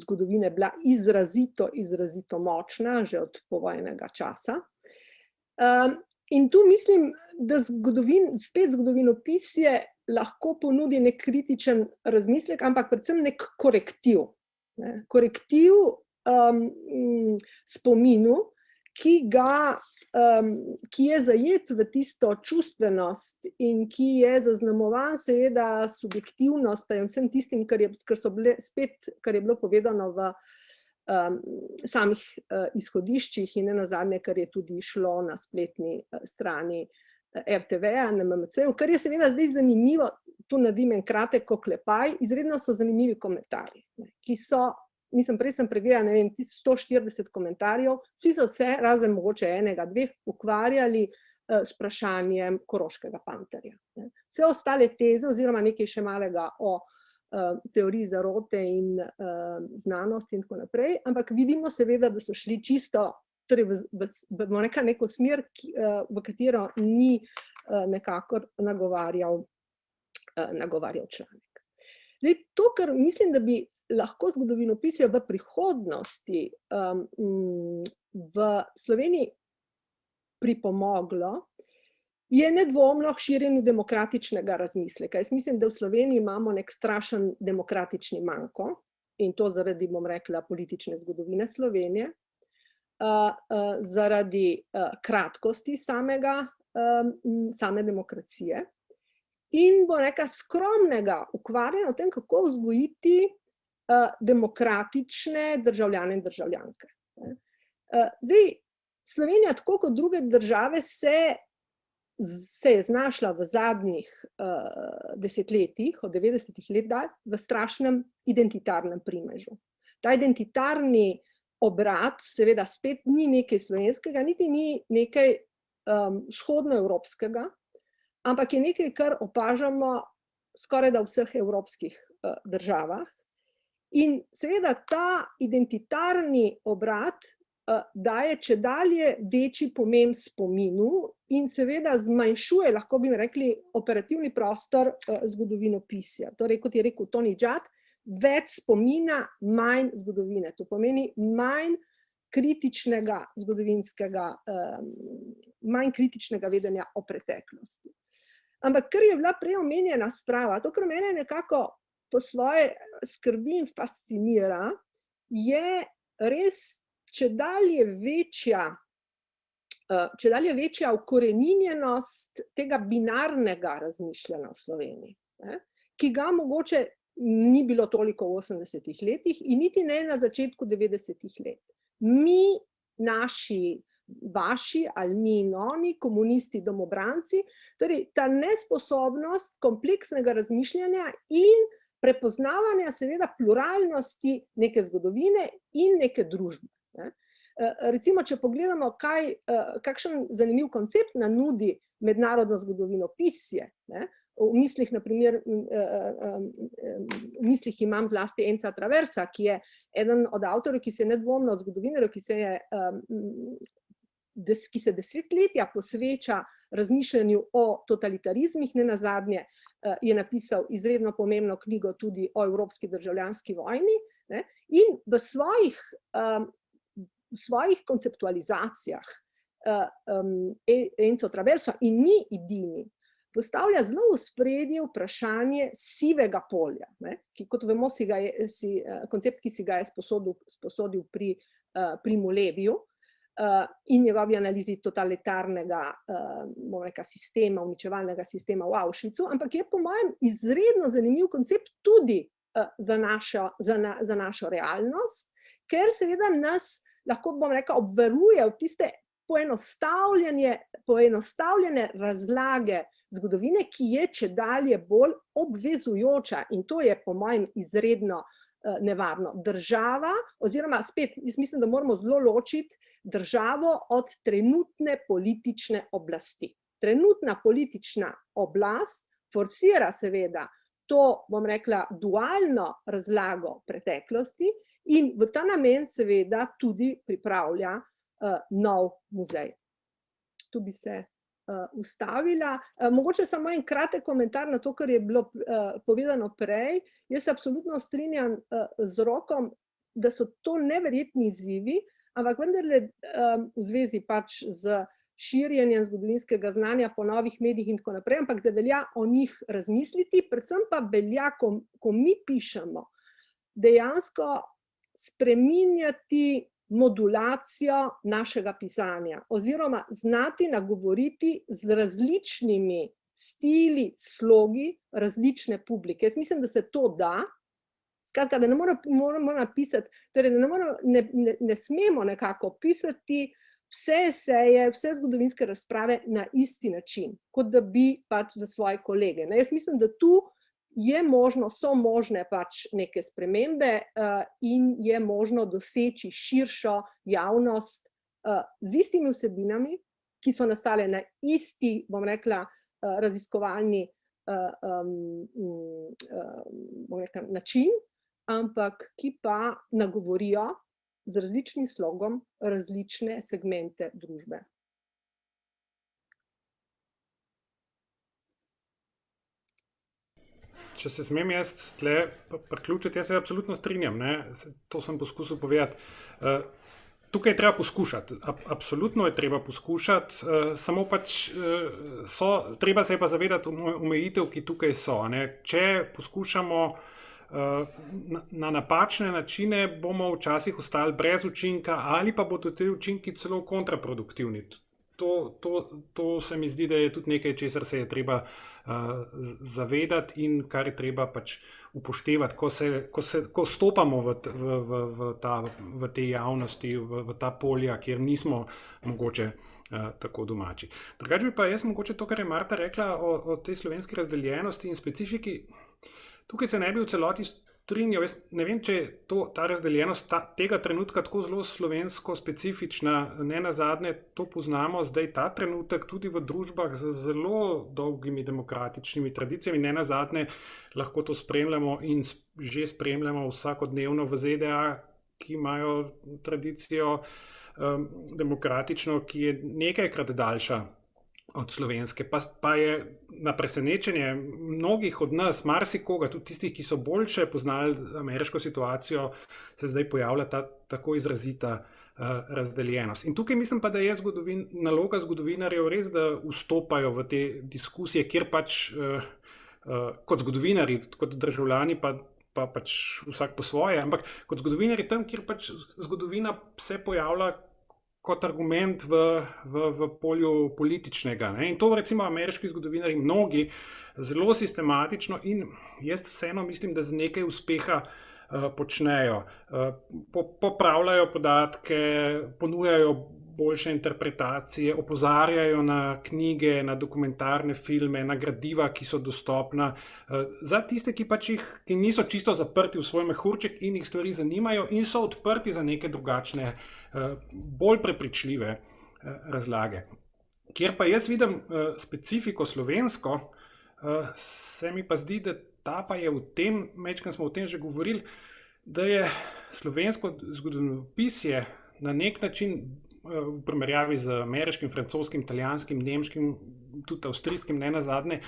zgodovine bila izrazito močna, že od povojnega časa. In tu mislim, da spet zgodovinopisje lahko ponudi nek kritičen razmislek, ampak predvsem nek korektiv. Korektiv spominu, ki je zajet v tisto čustvenost in ki je zaznamovan seveda subjektivnost in vsem tistim, kar je bilo povedano v samih izhodiščih in nenazadnje, kar je tudi šlo na spletni strani RTV-ja, na MMC-ju, kar je seveda zdaj zanimivo, tu naredim en kratek oklepaj, izredno so zanimivi komentarji, ki so, prej sem pregledala, 140 komentarjev, vsi so se, razen mogoče enega, dveh, ukvarjali s vprašanjem Koroškega panterja. Vse ostale teze, oziroma nekaj še malega o teoriji zarote in znanosti in tako naprej, ampak vidimo seveda, da so šli čisto v neko smer, v katero ni nekako nagovarjal članek. Zdaj, to, kar mislim, da bi lahko zgodovinopisje v prihodnosti v Sloveniji pripomoglo, je nedvomno k širjenju demokratičnega razmisleka. Jaz mislim, da v Sloveniji imamo nek strašen demokratični manko, in to zaradi, bom rekla, politične zgodovine Slovenije, zaradi kratkosti same demokracije in, bom rekla, skromnega ukvarjanja o tem, kako vzgojiti demokratične državljane in državljanke. Zdaj, Slovenija, tako kot druge države, se je znašla v zadnjih desetletjih, od 90-ih let dalj, v strašnem identitarnem primežu. Ta identitarni obrat seveda spet ni nekaj slovenskega, niti ni nekaj vzhodnoevropskega, ampak je nekaj, kar opažamo skoraj da v vseh evropskih državah. In seveda ta identitarni obrat daje čedalje večji pomen spominu in seveda zmanjšuje, lahko bi rekli, operativni prostor zgodovinopisja. Torej, kot je rekel Tony Judd, več spomina, manj zgodovine. To pomeni manj kritičnega manj kritičnega vedenja o preteklosti. Ampak kar je bila prej omenjena sprava, to, kar mene nekako po svoje skrbi in fascinira, je res čedalje večja ukoreninjenost tega binarnega razmišljanja v Sloveniji, ki ga mogoče ni bilo toliko v 80-ih letih in niti ne na začetku 90-ih let. Mi, vaši ali mi in oni, komunisti, domobranci, torej ta nesposobnost kompleksnega razmišljanja in prepoznavanja seveda pluralnosti neke zgodovine in neke družbe. Recimo, če pogledamo, kakšen zanimiv koncept nam nudi mednarodno zgodovinopisje, v mislih, na primer, v mislih imam zlasti Enza Traversa, ki je eden od avtorjev, ki se nedvomno od zgodovinarjev, ki se desetletja posveča razmišljanju o totalitarizmih, nenazadnje je napisal izredno pomembno knjigo tudi o evropski državljanski vojni, in v svojih konceptualizacijah Enzo Traverso, in ni edini, postavlja zelo v ospredje vprašanje sivega polja, ki, kot vemo, koncept, ki si ga je sposodil pri Primu Leviju in njegovi analizi totalitarnega sistema, uničevalnega sistema v Auschwitzu, ampak je po mojem izredno zanimiv koncept tudi za našo realnost, ker seveda nas lahko, obvaruje v tiste poenostavljene razlage zgodovine, ki je čedalje bolj obvezujoča, in to je po mojem izredno nevarno. Država, oziroma spet, jaz mislim, da moramo zelo ločiti državo od trenutne politične oblasti. Trenutna politična oblast forsira seveda to, dualno razlago preteklosti in v ta namen seveda tudi pripravlja nov muzej. Tu bi se ustavila. Mogoče samo en kratek komentar na to, kar je bilo povedano prej. Jaz se absolutno strinjam z Rokom, da so to neverjetni izzivi, ampak vendarle v zvezi pač z širjenjem zgodovinskega znanja po novih medijih in tako naprej, ampak da velja o njih razmisliti, predvsem pa velja, ko mi pišemo, dejansko spreminjati modulacijo našega pisanja oziroma znati nagovoriti z različnimi stili, slogi različne publike. Jaz mislim, da se to da. Skratka, da ne moramo napisati, torej da ne smemo nekako pisati vse eseje, vse zgodovinske razprave na isti način, kot da bi pač za svoje kolege. Jaz mislim, da tu so možne pač neke spremembe in je možno doseči širšo javnost z istimi vsebinami, ki so nastale na isti, raziskovalni način, ampak ki pa nagovorijo z različnim slogom različne segmente družbe. Če se smem jaz tle priključiti, jaz se absolutno strinjam, to sem poskusil povedati. Tukaj je treba poskušati, absolutno je treba poskušati, samo pač treba se je pa zavedati omejitev, ki tukaj so. Če poskušamo na napačne načine, bomo včasih ostali brez učinka ali pa bodo ti učinki celo kontraproduktivni. To se mi zdi, da je tudi nekaj, česar se je treba zavedati in kar je treba pač upoštevati, ko stopamo v te javnosti, v ta polja, kjer nismo mogoče tako domači. Drugače bi pa jaz mogoče to, kar je Marta rekla o tej slovenski razdeljenosti in specifiki, tukaj se ne bi v celoti strinjal. Jaz ne vem, če je ta razdeljenost tega trenutka tako zelo slovensko specifična. Ne nazadnje to poznamo zdaj ta trenutek tudi v družbah z zelo dolgimi demokratičnimi tradicijami. Ne nazadnje lahko to spremljamo in že spremljamo vsakodnevno v ZDA, ki imajo tradicijo demokratično, ki je nekajkrat daljša od slovenske, pa je na presenečenje mnogih od nas, marsikoga, tudi tistih, ki so boljše poznali ameriško situacijo, se zdaj pojavlja ta tako izrazita razdeljenost. In tukaj mislim pa, da je naloga zgodovinarjev res, da vstopajo v te diskusije, kjer pač kot zgodovinarji, kot državljani pa pač vsak po svoje, ampak kot zgodovinarji tam, kjer pač zgodovina se pojavlja kot argument v polju političnega. Ne? In to recimo ameriški zgodovinarji mnogi zelo sistematično in jaz vseeno mislim, da z nekaj uspeha počnejo. Popravljajo podatke, ponujajo boljše interpretacije, opozarjajo na knjige, na dokumentarne filme, na gradiva, ki so dostopna. Za tiste, ki pač ki niso čisto zaprti v svoj mehurček in jih stvari zanimajo in so odprti za neke drugačne, bolj prepričljive razlage. Kjer pa jaz vidim specifiko slovensko, se mi pa zdi, da ta pa je v tem, majčkeno smo o tem že govorili, da je slovensko zgodovinopisje na nek način v primerjavi z ameriškim, francoskim, italijanskim, nemškim, tudi avstrijskim, ne nazadnje,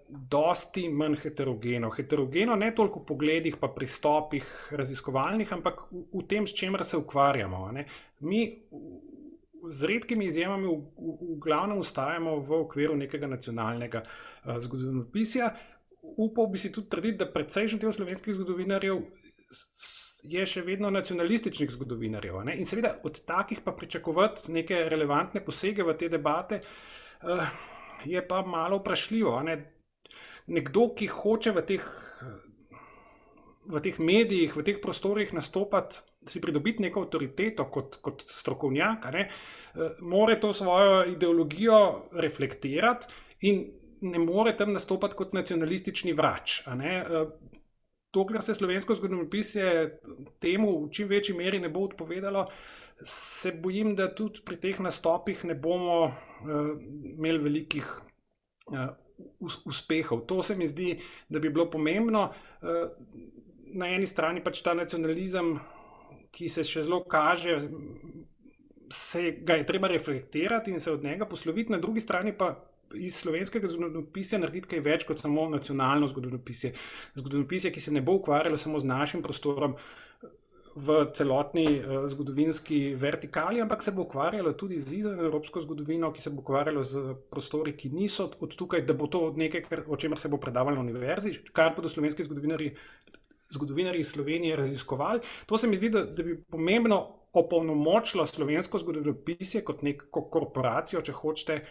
dosti manj heterogeno. Heterogeno ne toliko v pogledih pa pristopih raziskovalnih, ampak v tem, s čemer se ukvarjamo. Ne. Mi z redkimi izjemami v glavnem ostajamo v okviru nekega nacionalnega zgodovinopisja. Upal bi si tudi trditi, da precejšen del slovenskih zgodovinarjev je še vedno nacionalističnih zgodovinarjev. Ne? In seveda od takih pa pričakovati neke relevantne posege v te debate je pa malo vprašljivo. Ne? Nekdo, ki hoče v teh medijih, v teh prostorih nastopati, si pridobiti neko avtoriteto kot strokovnjak, ne? More to svojo ideologijo reflektirati in ne more tam nastopati kot nacionalistični vrač. Dokler se slovensko zgodovinopisje temu v čim večji meri ne bo odpovedalo, se bojim, da tudi pri teh nastopih ne bomo imeli velikih uspehov. To se mi zdi, da bi bilo pomembno. Na eni strani pač ta nacionalizem, ki se še zelo kaže, ga je treba reflektirati in se od njega posloviti, na drugi strani pa iz slovenskega zgodovinopisja narediti kaj več kot samo nacionalno zgodovinopisje. Zgodovinopisje, ki se ne bo ukvarjalo samo z našim prostorom v celotni zgodovinski vertikali, ampak se bo ukvarjalo tudi z izvenevropsko zgodovino, ki se bo ukvarjalo z prostori, ki niso od tukaj, da bo to nekaj, o čemer se bo predavalo na univerzi, kar bodo slovenski zgodovinarji Slovenije raziskovali. To se mi zdi, da bi pomembno opolnomočilo slovensko zgodovinopisje kot neko korporacijo, če hočete,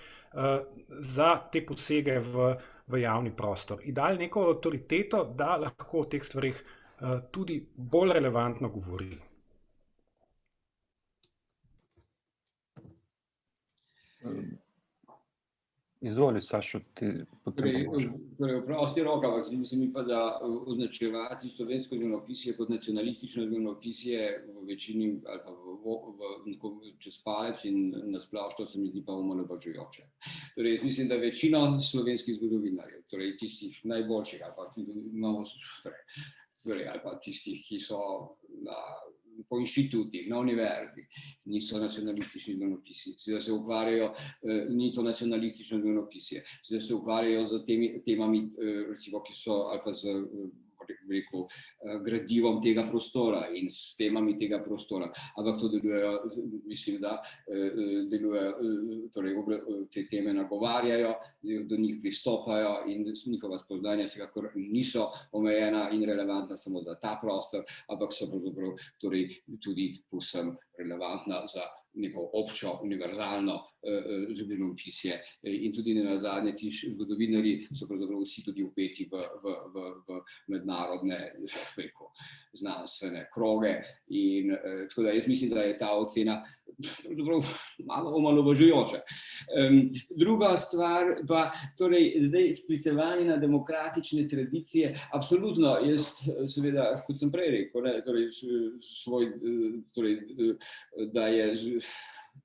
za te posege v javni prostor. In dali neko avtoriteto, da lahko o teh stvarih tudi bolj relevantno govori. Izvoli, Sašo, ti potrebuješ. Torej, v prosti roki, ampak zdi se mi pa, da označevati slovensko zgodovinopisje kot nacionalistično zgodovinopisje v večini ali pa čez palec in na splošno se mi zdi pa omalovažujoče. Torej, jaz mislim, da večina slovenskih zgodovinarjev, torej tistih najboljših ali pa imamo, torej, ali pa tistih, ki so po inštitutih, na univerzi, niso nacionalistični zgodovinopisci, da se ukvarjajo, ni to nacionalistično zgodovinopisje, da se ukvarjajo z temami, recimo, ki so, ali pa z gradivom tega prostora in s temami tega prostora, ampak to delujejo, mislim, da delujejo, torej te teme nagovarjajo, do njih pristopajo in njihova spoznanja vsekakor niso omejena in relevantna samo za ta prostor, ampak so pravzaprav torej tudi povsem relevantna za neko občo, univerzalno zgodovinopisje in tudi nenazadnje ti zgodovinarji so pravzaprav vsi tudi vpeti v mednarodne znanstvene kroge in tako da jaz mislim, da je ta ocena malo omalovažujoče. Druga stvar pa, torej zdaj sklicevanje na demokratične tradicije, absolutno, jaz seveda, kot sem prej rekel, da je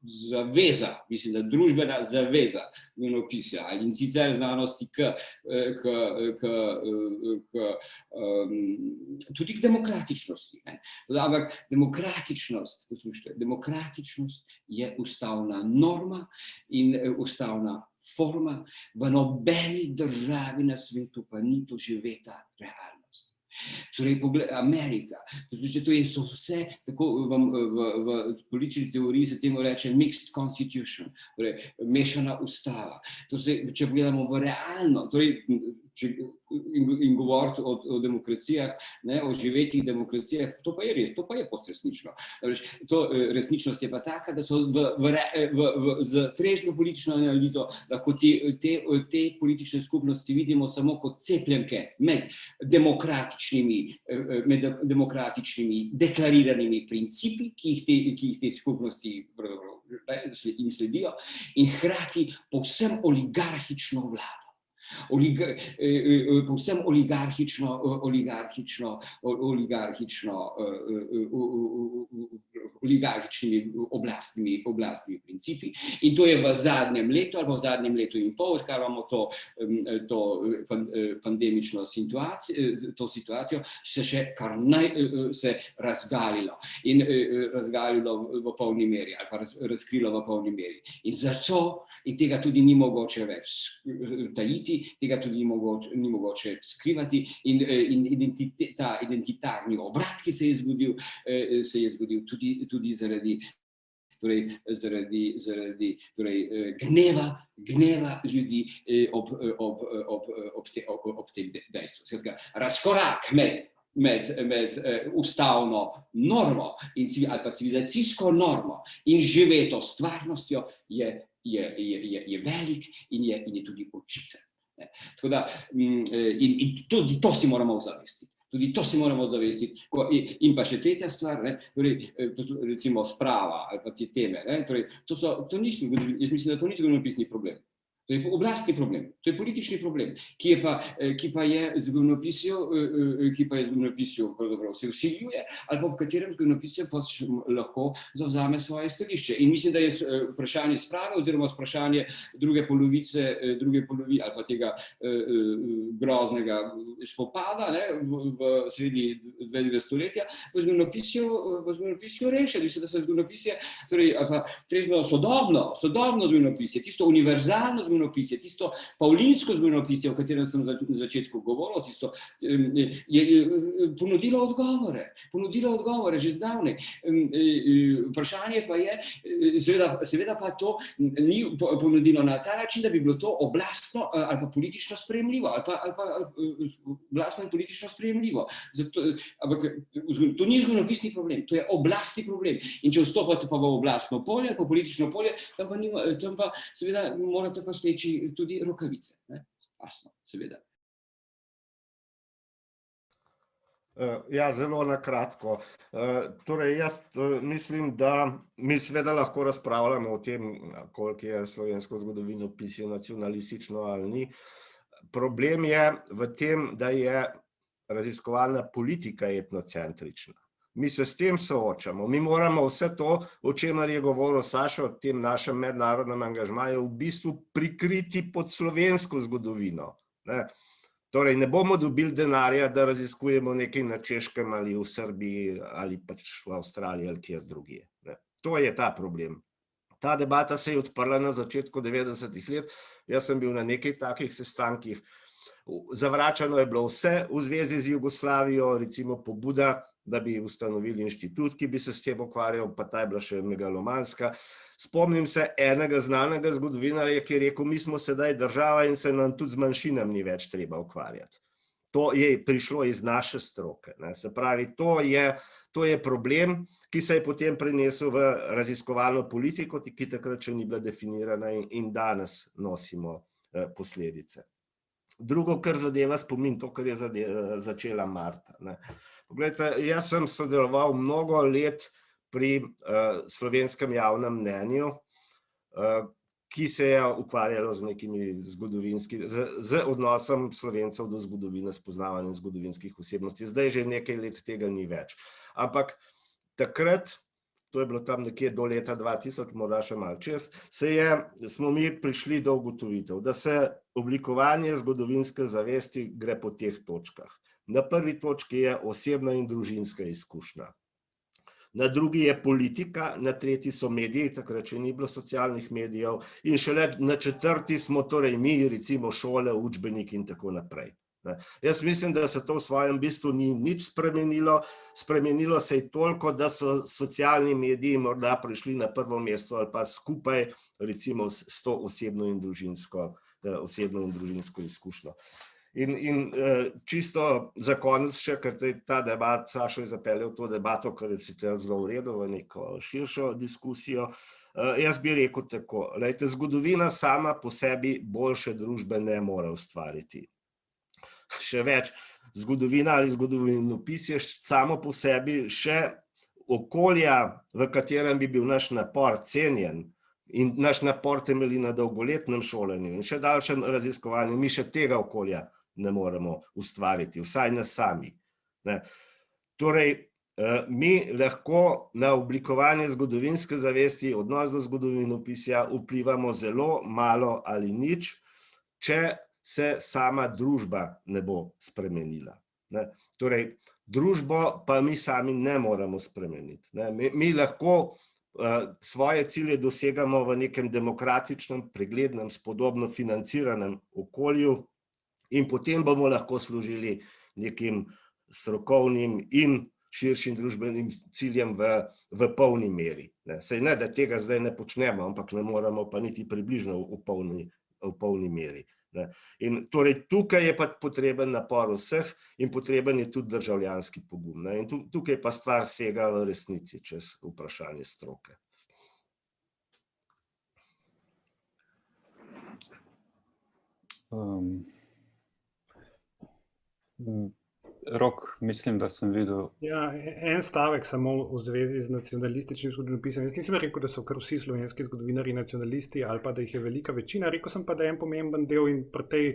zaveza, mislim, da družbena zaveza zgodovinopisja in sicer znanosti tudi k demokratičnosti. Ampak demokratičnost, poslušajte, demokratičnost je ustavna norma in ustavna forma, v nobeni državi na svetu pa ni doživeta realnost. Torej, Amerika, poslušajte, to so vse, tako v politični teoriji se temu reče mixed constitution, torej mešana ustava. Če pogledamo v realno, torej, in govoriti o demokracijah, o živetih demokracijah, to pa je res, to pa je postresnično. Resničnost je pa taka, da so z trezno politično analizo lahko te politične skupnosti vidimo samo kot cepljenke med demokratičnimi deklariranimi principi, ki jih te skupnosti jim sledijo, in hkrati povsem oligarhično vlado. Povsem oligarhičnimi oblastnimi principi. In to je v zadnjem letu ali v zadnjem letu in pol, odkar imamo to pandemično situacijo, se razgalilo in razgalilo v polni meri ali pa razkrilo v polni meri. In zato tega tudi ni mogoče več tajiti, tega tudi ni mogoče skrivati in ta identitarni obrat, ki se je zgodil tudi zaradi gneva ljudi ob tem dejstvu. Razkorak med ustavno normo ali pa civilizacijsko normo in živeto stvarnostjo je velik in je tudi očiten. Tako da, in tudi to si moramo ozavestiti. Tudi to si moramo zavestiti. In pa še tretja stvar, recimo sprava ali pa te teme, jaz mislim, da to ni zgodovinopisni problem. To je oblastni problem, to je politični problem, ki pa je zgodovinopisju se vsiljuje ali pa v katerem zgodovinopisje pa lahko zavzame svoje stališče. In mislim, da je vprašanje sprave oziroma vprašanje druge polovice ali pa tega groznega spopada v sredi 20. stoletja v zgodovinopisju rešeno. Mislim, da se zgodovinopisje, torej trezno sodobno zgodovinopisje, tisto univerzalno zgodovinopisje, tisto pavlinsko zgodovinopisje, o katerem sem na začetku govoril, tisto je ponudilo odgovore že zdavnaj. Vprašanje pa je, seveda pa to ni ponudilo na ta način, da bi bilo to oblastno ali pa politično sprejemljivo, ali pa oblastno in politično sprejemljivo. Ampak to ni zgodovinopisni problem, to je oblastni problem. In če vstopate pa v oblastno polje, pa politično polje, tam pa seveda morate pa sleči tudi rokavice. Jasno, seveda. Ja, zelo na kratko. Torej, jaz mislim, da mi seveda lahko razpravljamo o tem, koliko je slovensko zgodovinopisje nacionalistično ali ni. Problem je v tem, da je raziskovalna politika etnocentrična. Mi se s tem soočamo. Mi moramo vse to, o čemer je govoril Sašo, o tem našem mednarodnem angažmaju, v bistvu prikriti pod slovensko zgodovino. Torej, ne bomo dobili denarja, da raziskujemo nekaj na Češkem ali v Srbiji ali pač v Avstraliji ali kjer drugje. To je ta problem. Ta debata se je odprla na začetku 90. let. Jaz sem bil na nekaj takih sestankih. Zavračano je bilo vse v zvezi z Jugoslavijo, recimo pobuda, da bi ustanovili inštitut, ki bi se s tem ukvarjal, pa ta je bila še megalomanska. Spomnim se enega znanega zgodovinarja, ki je rekel, mi smo sedaj država in se nam tudi z manjšinami ni več treba ukvarjati. To je prišlo iz naše stroke. Se pravi, to je problem, ki se je potem prinesel v raziskovalno politiko, ki takrat še ni bila definirana in danes nosimo posledice. Drugo, kar zadeva spomin, to, kar je začela Marta. Poglejte, jaz sem sodeloval mnogo let pri slovenskem javnem mnenju, ki se je ukvarjalo z nekimi z odnosom Slovencev do zgodovine, spoznavanjem zgodovinskih osebnosti. Zdaj že nekaj let tega ni več. Ampak takrat, to je bilo tam nekje do leta 2000, morda še malo čez, smo mi prišli do ugotovitev, da se oblikovanje zgodovinske zavesti gre po teh točkah. Na prvi točki je osebna in družinska izkušnja. Na drugi je politika, na tretji so mediji, takrat še ni bilo socialnih medijev, in šele na četrti smo torej mi, recimo šole, učbeniki in tako naprej. Jaz mislim, da se to v svojem bistvu ni nič spremenilo. Spremenilo se je toliko, da so socialni mediji morda prišli na prvo mesto ali pa skupaj recimo s to osebno in družinsko izkušnjo. In čisto za konec še, ker ta debat, Sašo je zapeljal to debato, kar je sicer zelo v redu, v neko širšo diskusijo, jaz bi rekel tako, glejte, zgodovina sama po sebi boljše družbe ne more ustvariti. Še več, zgodovina ali zgodovinopis je samo po sebi še okolja, v katerem bi bil naš napor cenjen in naš napor temelji na dolgoletnem šolanju in še daljšem raziskovanju, mi še tega okolja ne moremo ustvariti, vsaj nas sami. Torej, mi lahko na oblikovanje zgodovinske zavesti, odnos do zgodovinopisja vplivamo zelo malo ali nič, če se sama družba ne bo spremenila. Torej, družbo pa mi sami ne moremo spremeniti. Mi lahko svoje cilje dosegamo v nekem demokratičnem, preglednem, spodobno financiranem okolju in potem bomo lahko služili nekim strokovnim in širšim družbenim ciljem v polni meri. Saj ne, da tega zdaj ne počnemo, ampak ne moramo pa niti približno v polni meri. In torej tukaj je pa potreben napor vseh in potreben je tudi državljanski pogum. In tukaj pa stvar sega v resnici čez vprašanje stroke. Rok, mislim, da sem videl. Ja, en stavek samo v zvezi z nacionalističnim zgodovinopisom. Jaz nisem rekel, da so kar vsi slovenski zgodovinarji nacionalisti ali pa da jih je velika večina. Rekel sem pa, da je en pomemben del in pri tej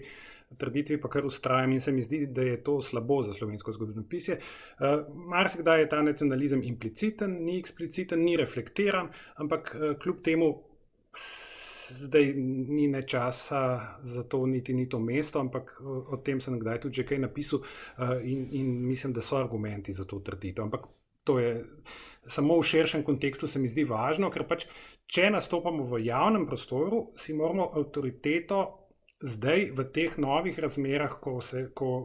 trditvi pa kar vztrajam in se mi zdi, da je to slabo za slovensko zgodovinopisje. Marsikdaj je ta nacionalizem impliciten, ni ekspliciten, ni reflektiran, ampak kljub temu zdaj ni ne časa za to, niti ni to mesto, ampak o tem sem kdaj tudi že kaj napisal in mislim, da so argumenti za to trditev. Ampak to je samo v širšem kontekstu se mi zdi važno, ker pač, če nastopamo v javnem prostoru, si moramo avtoriteto zdaj v teh novih razmerah, ko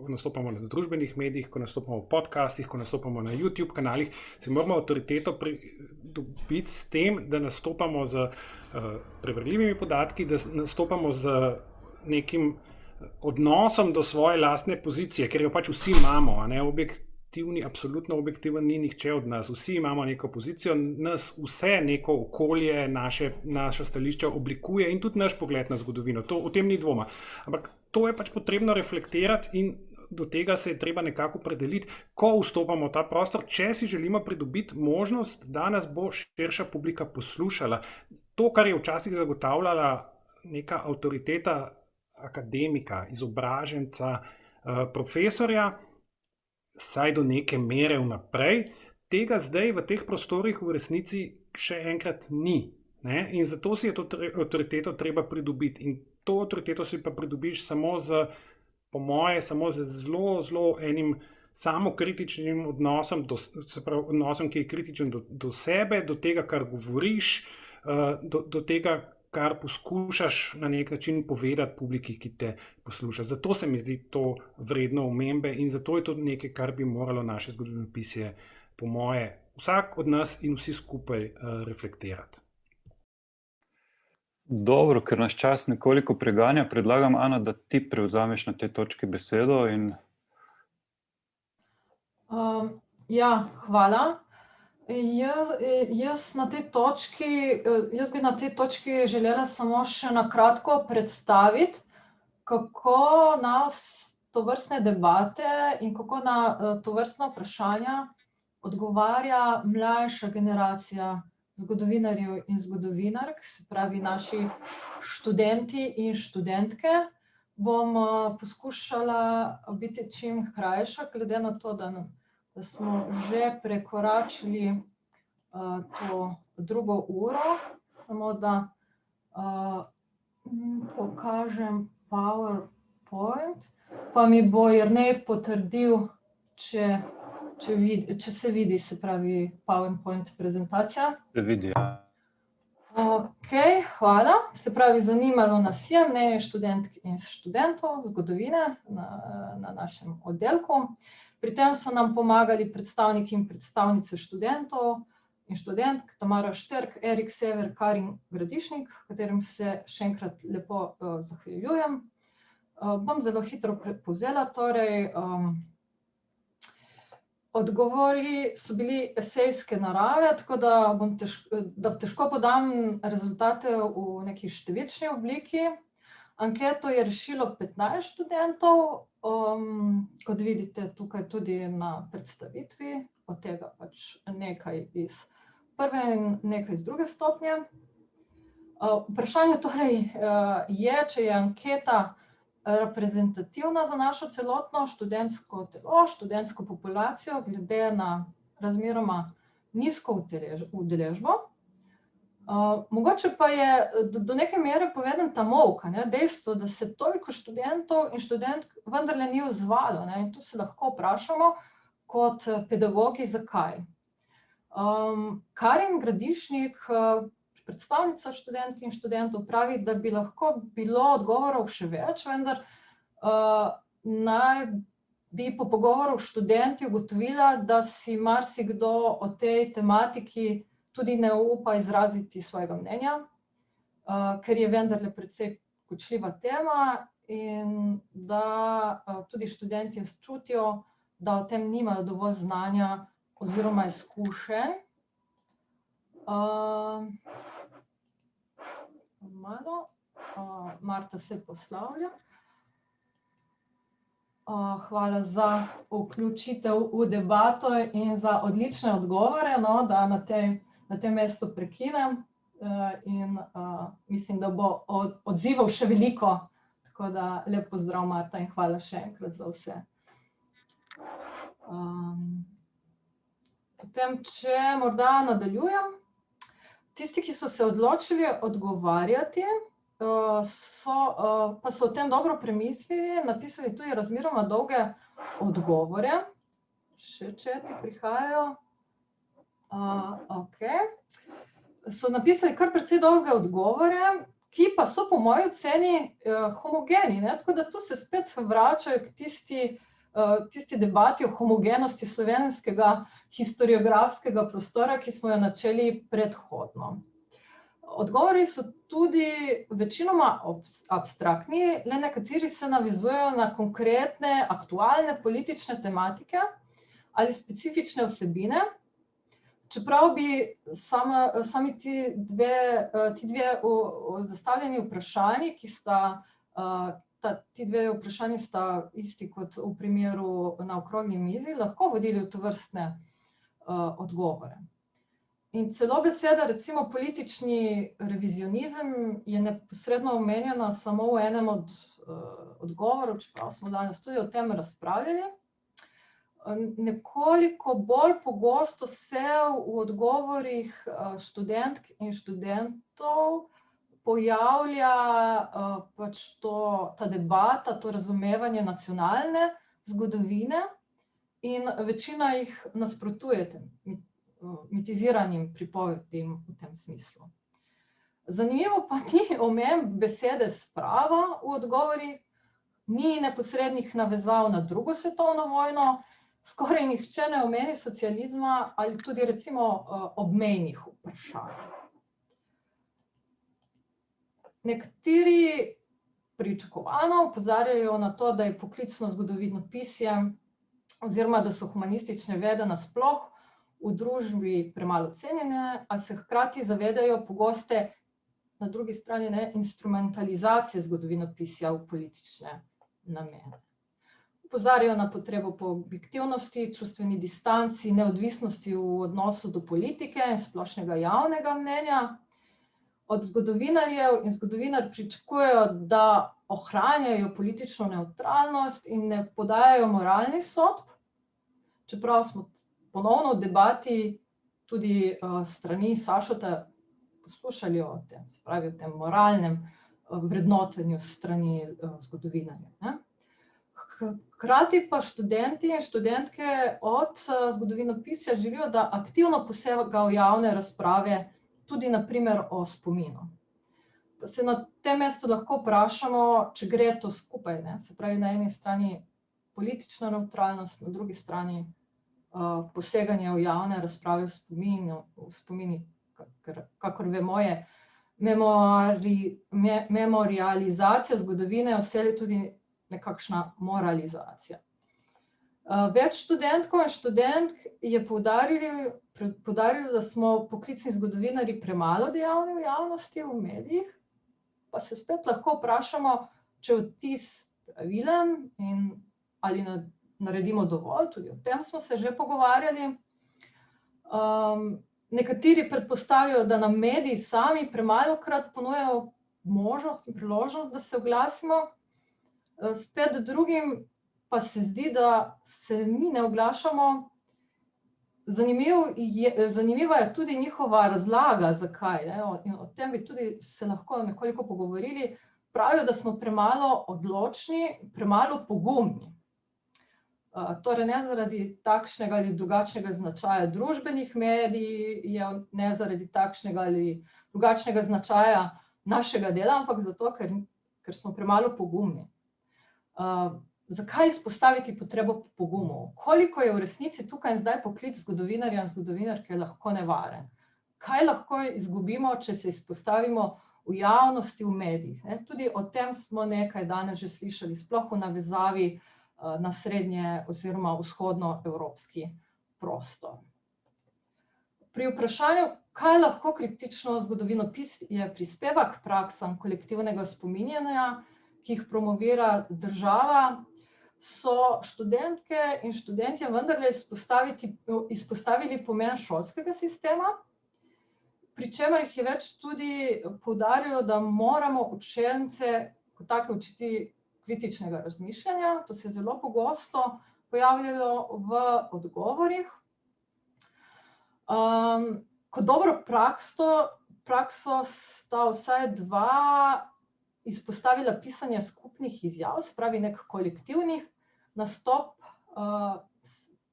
nastopamo na družbenih medijih, ko nastopamo v podcastih, ko nastopamo na YouTube kanalih, si moramo avtoriteto dobiti s tem, da nastopamo z preverljivimi podatki, da nastopamo z nekim odnosom do svoje lastne pozicije, ker jo pač vsi imamo, absolutno objektiven ni nihče od nas. Vsi imamo neko pozicijo, nas vse neko okolje, naša stališča oblikuje in tudi naš pogled na zgodovino. O tem ni dvoma. Ampak to je pač potrebno reflektirati in do tega se je treba nekako opredeliti, ko vstopamo v ta prostor, če si želimo pridobiti možnost, da nas bo širša publika poslušala. To, kar je včasih zagotavljala neka avtoriteta akademika, izobraženca, profesorja, saj do neke mere vnaprej, tega zdaj v teh prostorih v resnici še enkrat ni. In zato si je to avtoriteto treba pridobiti. In to avtoriteto si pa pridobiš samo z, po moje, samo z zelo enim samokritičnim odnosom, se pravi odnosom, ki je kritičen do sebe, do tega, kar govoriš, do tega, kar poskušaš na nek način povedati publiki, ki te posluša. Zato se mi zdi to vredno omembe in zato je to nekaj, kar bi moralo naše zgodovinopisje, po moje, vsak od nas in vsi skupaj reflektirati. Dobro, ker nas čas nekoliko preganja, predlagam, Ana, da ti prevzameš na tej točki besedo. Ja, hvala. Jaz bi na tej točki želela samo še na kratko predstaviti, kako na tovrstne debate in kako na tovrstna vprašanja odgovarja mlajša generacija zgodovinarjev in zgodovinark, se pravi naši študenti in študentke. Bom poskušala biti čim krajša, glede na to, da smo že prekoračili to 2. uro. Samo da pokažem PowerPoint, pa mi bo Jernej potrdil, če se vidi, se pravi PowerPoint prezentacija. Se vidi. Ok, hvala. Se pravi, zanimalo nas je mnenje študentk in študentov zgodovine na našem oddelku. Pri tem so nam pomagali predstavniki in predstavnice študentov in študentk, Tamara Šterk, Erik Sever, Karin Gradišnik, katerim se še enkrat lepo zahvaljujem. Bom zelo hitro povzela, torej odgovori so bili esejske narave, tako da težko podam rezultate v neki številčni obliki. Anketo je rešilo 15 študentov, kot vidite tukaj tudi na predstavitvi, od tega pač nekaj iz prve in nekaj iz druge stopnje. Vprašanje torej je, če je anketa reprezentativna za našo celotno študentsko telo, študentsko populacijo, glede na razmeroma nizko udeležbo. Mogoče pa je do neke mere povedan ta molk, dejstvo, da se toliko študentov in študentk vendarle ni odzvalo, in tu se lahko vprašamo kot pedagogi, zakaj. Karin Gradišnik, predstavnica študentk in študentov, pravi, da bi lahko bilo odgovorov še več, vendar naj bi po pogovoru študenti ugotovila, da si marsikdo o tej tematiki tudi ne upa izraziti svojega mnenja, ker je vendarle precej kočljiva tema in da tudi študenti čutijo, da o tem nimajo dovolj znanja oziroma izkušenj. Malo, Marta se poslavlja. Hvala za vključitev v debato in za odlične odgovore, da na tem mestu prekinem in mislim, da bo odzivov še veliko, tako da lep pozdrav, Marta, in hvala še enkrat za vse. Potem, če morda nadaljujem, tisti, ki so se odločili odgovarjati, pa so o tem dobro premislili, napisali tudi razmeroma dolge odgovore. Še četi prihajajo. So napisali kar precej dolge odgovore, ki pa so po moji oceni homogeni, tako da tu se spet vračajo k tisti debati o homogenosti slovenskega historiografskega prostora, ki smo jo načeli predhodno. Odgovori so tudi večinoma abstraktni, le nekateri se navezujejo na konkretne, aktualne politične tematike ali specifične vsebine, čeprav bi sami ti dve zastavljeni vprašanji, ti dve vprašanji sta isti kot v primeru na okrogli mizi, lahko vodili v tovrstne odgovore. In celo beseda, recimo politični revizionizem, je neposredno omenjena samo v enem od odgovorov, čeprav smo danes tudi o tem razpravljali. Nekoliko bolj pogosto se v odgovorih študentk in študentov pojavlja pač ta debata, to razumevanje nacionalne zgodovine in večina jih nasprotuje tem mitiziranim pripovedim v tem smislu. Zanimivo pa ni omemb besede sprava v odgovorih, ni neposrednih navezav na drugo svetovno vojno, skoraj nihče ne omeni socializma ali tudi recimo obmejnih vprašanj. Nekateri pričakovano opozarjajo na to, da je poklicno zgodovinopisje oziroma da so humanistične vede nasploh v družbi premalo cenjene, a se hkrati zavedajo pogoste, na drugi strani instrumentalizacije zgodovinopisja v politične namene. Opozarjajo na potrebo po objektivnosti, čustveni distanci, neodvisnosti v odnosu do politike in splošnega javnega mnenja. Od zgodovinarjev in zgodovinar pričakujejo, da ohranjajo politično nevtralnost in ne podajajo moralnih sodb, čeprav smo ponovno v debati tudi strani Sašota poslušali o tem, se pravi o tem moralnem vrednotenju strani zgodovinarjev. Hkrati pa študenti in študentke od zgodovinopisja želijo, da aktivno posega v javne razprave, tudi na primer o spominu. Pa se na tem mestu lahko vprašamo, či gre to skupaj, ne? Se pravi na eni strani politična nevtralnost, na drugi strani poseganje v javne razprave v spomini, kakor vemo je memorializacija zgodovine vselej tudi nekakšna moralizacija. Več študentkov in študentk je poudarilo, da smo poklicni zgodovinarji premalo dejavni v javnosti, v medijih, pa se spet lahko vprašamo, če je vtis pravilen in ali naredimo dovolj, tudi o tem smo se že pogovarjali. Nekateri predpostavljajo, da nam mediji sami premalokrat ponujajo možnost in priložnost, da se oglasimo. Spet drugim pa se zdi, da se mi ne oglašamo. Zanimiva je tudi njihova razlaga, zakaj, ne? In o tem bi tudi se lahko nekoliko pogovorili. Pravijo, da smo premalo odločni, premalo pogumni. Torej ne zaradi takšnega ali drugačnega značaja družbenih medijev, ne zaradi takšnega ali drugačnega značaja našega dela, ampak zato, ker smo premalo pogumni. Zakaj izpostaviti potrebo po pogumu? Koliko je v resnici tukaj in zdaj poklic zgodovinarja in zgodovinarke lahko nevaren? Kaj lahko izgubimo, če se izpostavimo v javnosti, v medijih, ne? Tudi o tem smo nekaj danes že slišali, sploh v navezavi na srednje oziroma vzhodnoevropski prostor. Pri vprašanju, kaj lahko kritično zgodovinopisje prispeva k praksam kolektivnega spominjanja, ki jih promovira država, so študentke in študentje vendarle izpostavili pomen šolskega sistema, pri čemer jih je več tudi poudarilo, da moramo učence kot take učiti kritičnega razmišljanja. To se je zelo pogosto pojavljalo v odgovorih. Kot dobro prakso sta vsaj dva izpostavila pisanje skupnih izjav, se pravi nek kolektivnih nastop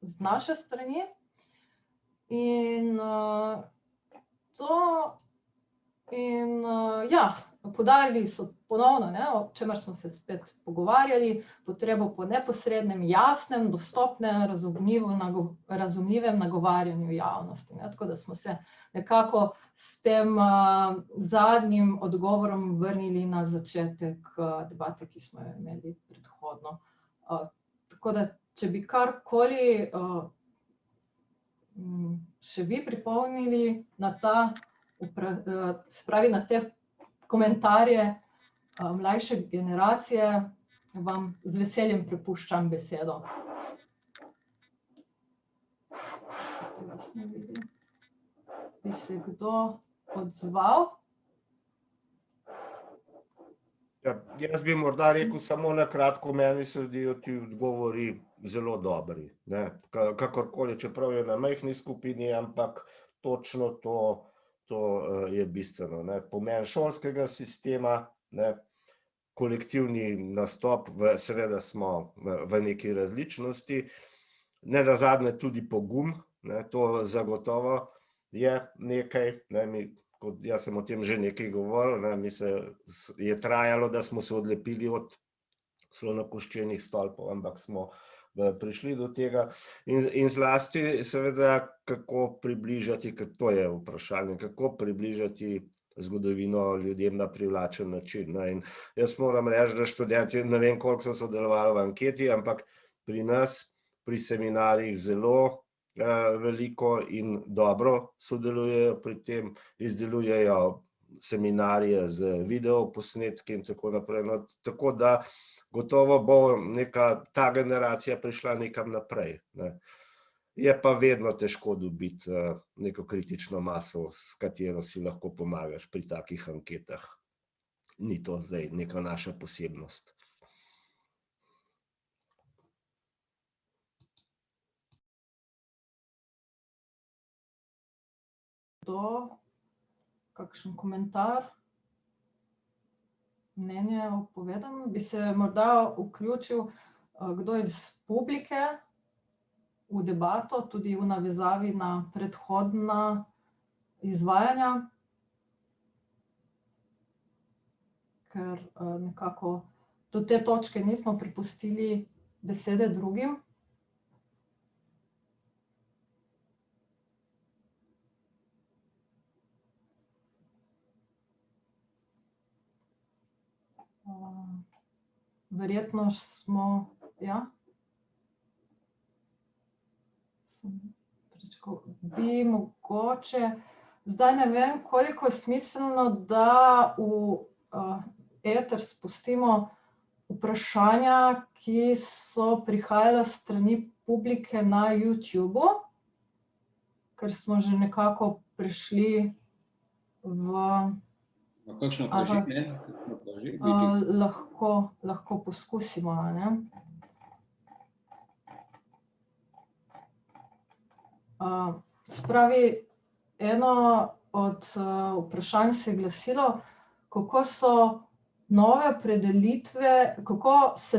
z naše strani. In poudarili so ponovno, ne, o čemer smo se spet pogovarjali, potrebo po neposrednem, jasnem, dostopnem, razumljivem nagovarjanju javnosti, ne, tako da smo se nekako s tem zadnjim odgovorom vrnili na začetek debate, ki smo jo imeli predhodno. Tako da, če bi karkoli še vi pripomnili na na te komentarje mlajše generacije, vam z veseljem prepuščam besedo. Bi se kdo odzval? Ja, jaz bi morda rekel samo na kratko, meni se zdijo ti odgovori zelo dobri, ne. Kakorkoli, čeprav je na majhni skupini, ampak točno to je bistveno, ne. Pomen šolskega sistema, ne, kolektivni nastop, seveda smo v neki različnosti, nenazadnje tudi pogum, ne, to zagotovo je nekaj, ne, jaz sem o tem že nekaj govoril, ne, je trajalo, da smo se odlepili od slonokoščenih stolpov, ampak smo prišli do tega in zlasti seveda, kako približati, to je vprašanje, kako približati zgodovino ljudem na privlačen način, ne. In jaz moram reči, da študenti, ne vem, koliko so sodelovali v anketi, ampak pri nas, pri seminarjih zelo veliko in dobro sodelujejo pri tem, izdelujejo seminarje z videoposnetki in tako naprej. No, tako da gotovo bo ta generacija prišla nekam naprej, ne. Je pa vedno težko dobiti neko kritično maso, s katero si lahko pomagaš pri takih anketah. Ni to zdaj neka naša posebnost. Kakšen komentar, mnenje o povedanem? Bi se morda vključil kdo iz publike v debato, tudi v navezavi na predhodna izvajanja? Ker nekako do te točke nismo prepustili besede drugim. Verjetno smo, ja. Bi mogoče, zdaj ne vem, koliko je smiselno, da v eter spustimo vprašanja, ki so prihajala s strani publike na YouTubu, ker smo že nekako prišli v... Kakšno vprašanje? Lahko poskusimo, ne? Spravi, eno od vprašanj se je glasilo, kako se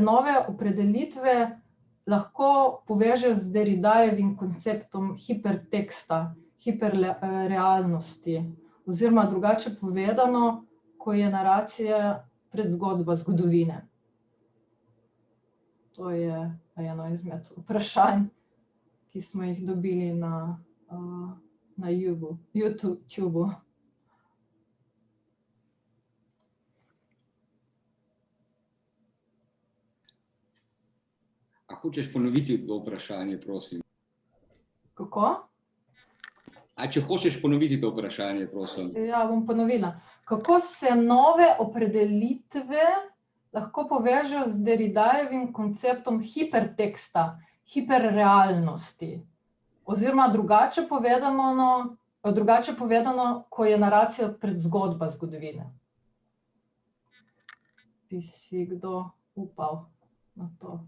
nove opredelitve lahko povežejo z Derridajevim konceptom hiperteksta, hiperrealnosti, oziroma drugače povedano, ko je naracija predzgodba zgodovine. To je eno izmed vprašanj, ki smo jih dobili na YouTubu. A hočeš ponoviti to vprašanje, prosim? Kako? A če hočeš ponoviti to vprašanje, prosim? Ja, bom ponovila. Kako se nove opredelitve lahko povežejo z Derridajevim konceptom hiperteksta, hiperrealnosti? Oziroma drugače povedano, ko je naracija predzgodba zgodovine. Bi si kdo upal na to?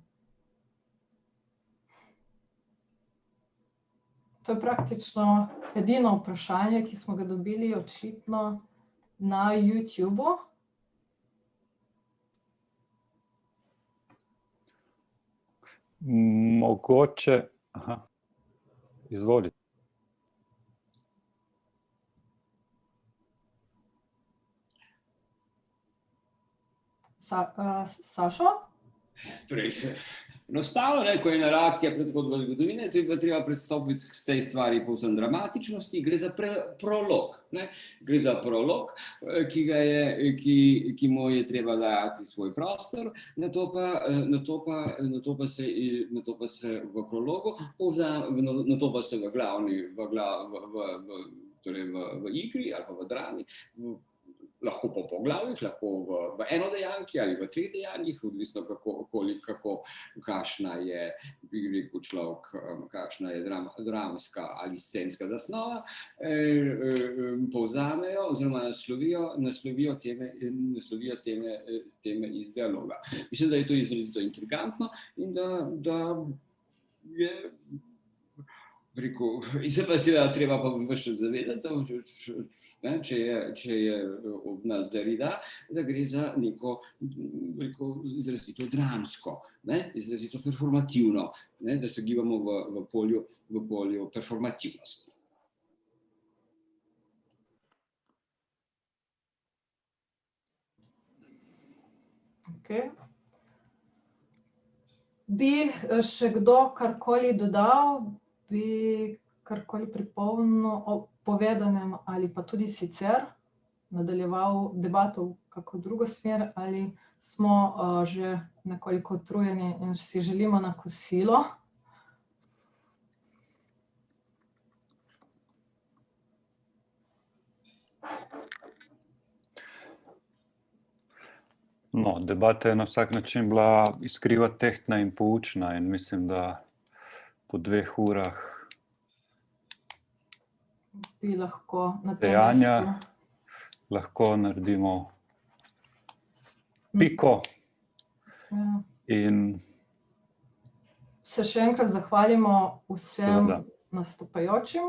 To je praktično edino vprašanje, ki smo ga dobili očitno na YouTubu. Mogoče, izvoli. Sašo? Torej, enostavno, ko je naracija predzgodba zgodovine, to je pa treba predstopiti k tej stvari povsem dramatičnosti, gre za prolog. Gre za prolog, ki mu je treba dajati svoj prostor, nato pa se v prologu, nato pa se v igri ali pa v drami, lahko po poglavjih, lahko v enodejanki ali v treh dejanjih, odvisno kakšna je, bi rekel človek, kakšna je dramska ali scenska zasnova, povzamejo oziroma naslovijo teme iz dialoga. Mislim, da je to izrazito intrigantno in da je, rekel, in se pa seveda treba pa ves čas zavedati, če je ob nas Derrida, da gre za neko izrazito dramsko, izrazito performativno, da se gibamo v polju performativnosti. Okay. Bi še kdo karkoli dodal, bi karkoli pripomnil o povedanem ali pa tudi sicer nadaljeval debato v kako drugo smer, ali smo že nekoliko utrujeni in si želimo na kosilo? No, debata je na vsak način bila iskriva, tehtna in poučna in mislim, da po 2 urah Bi lahko na tem dejanja mestu. lahko naredimo piko Ja. in Se še enkrat zahvalimo vsem Seveda. nastopajočim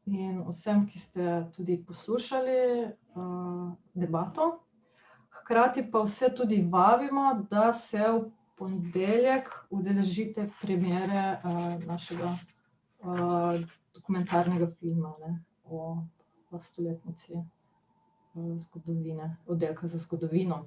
in vsem, ki ste tudi poslušali debato. Hkrati pa vse tudi vabimo, da se v ponedeljek udeležite premiere našega dokumentarnega filma, ne, o stoletnici zgodovine, oddelka za zgodovino.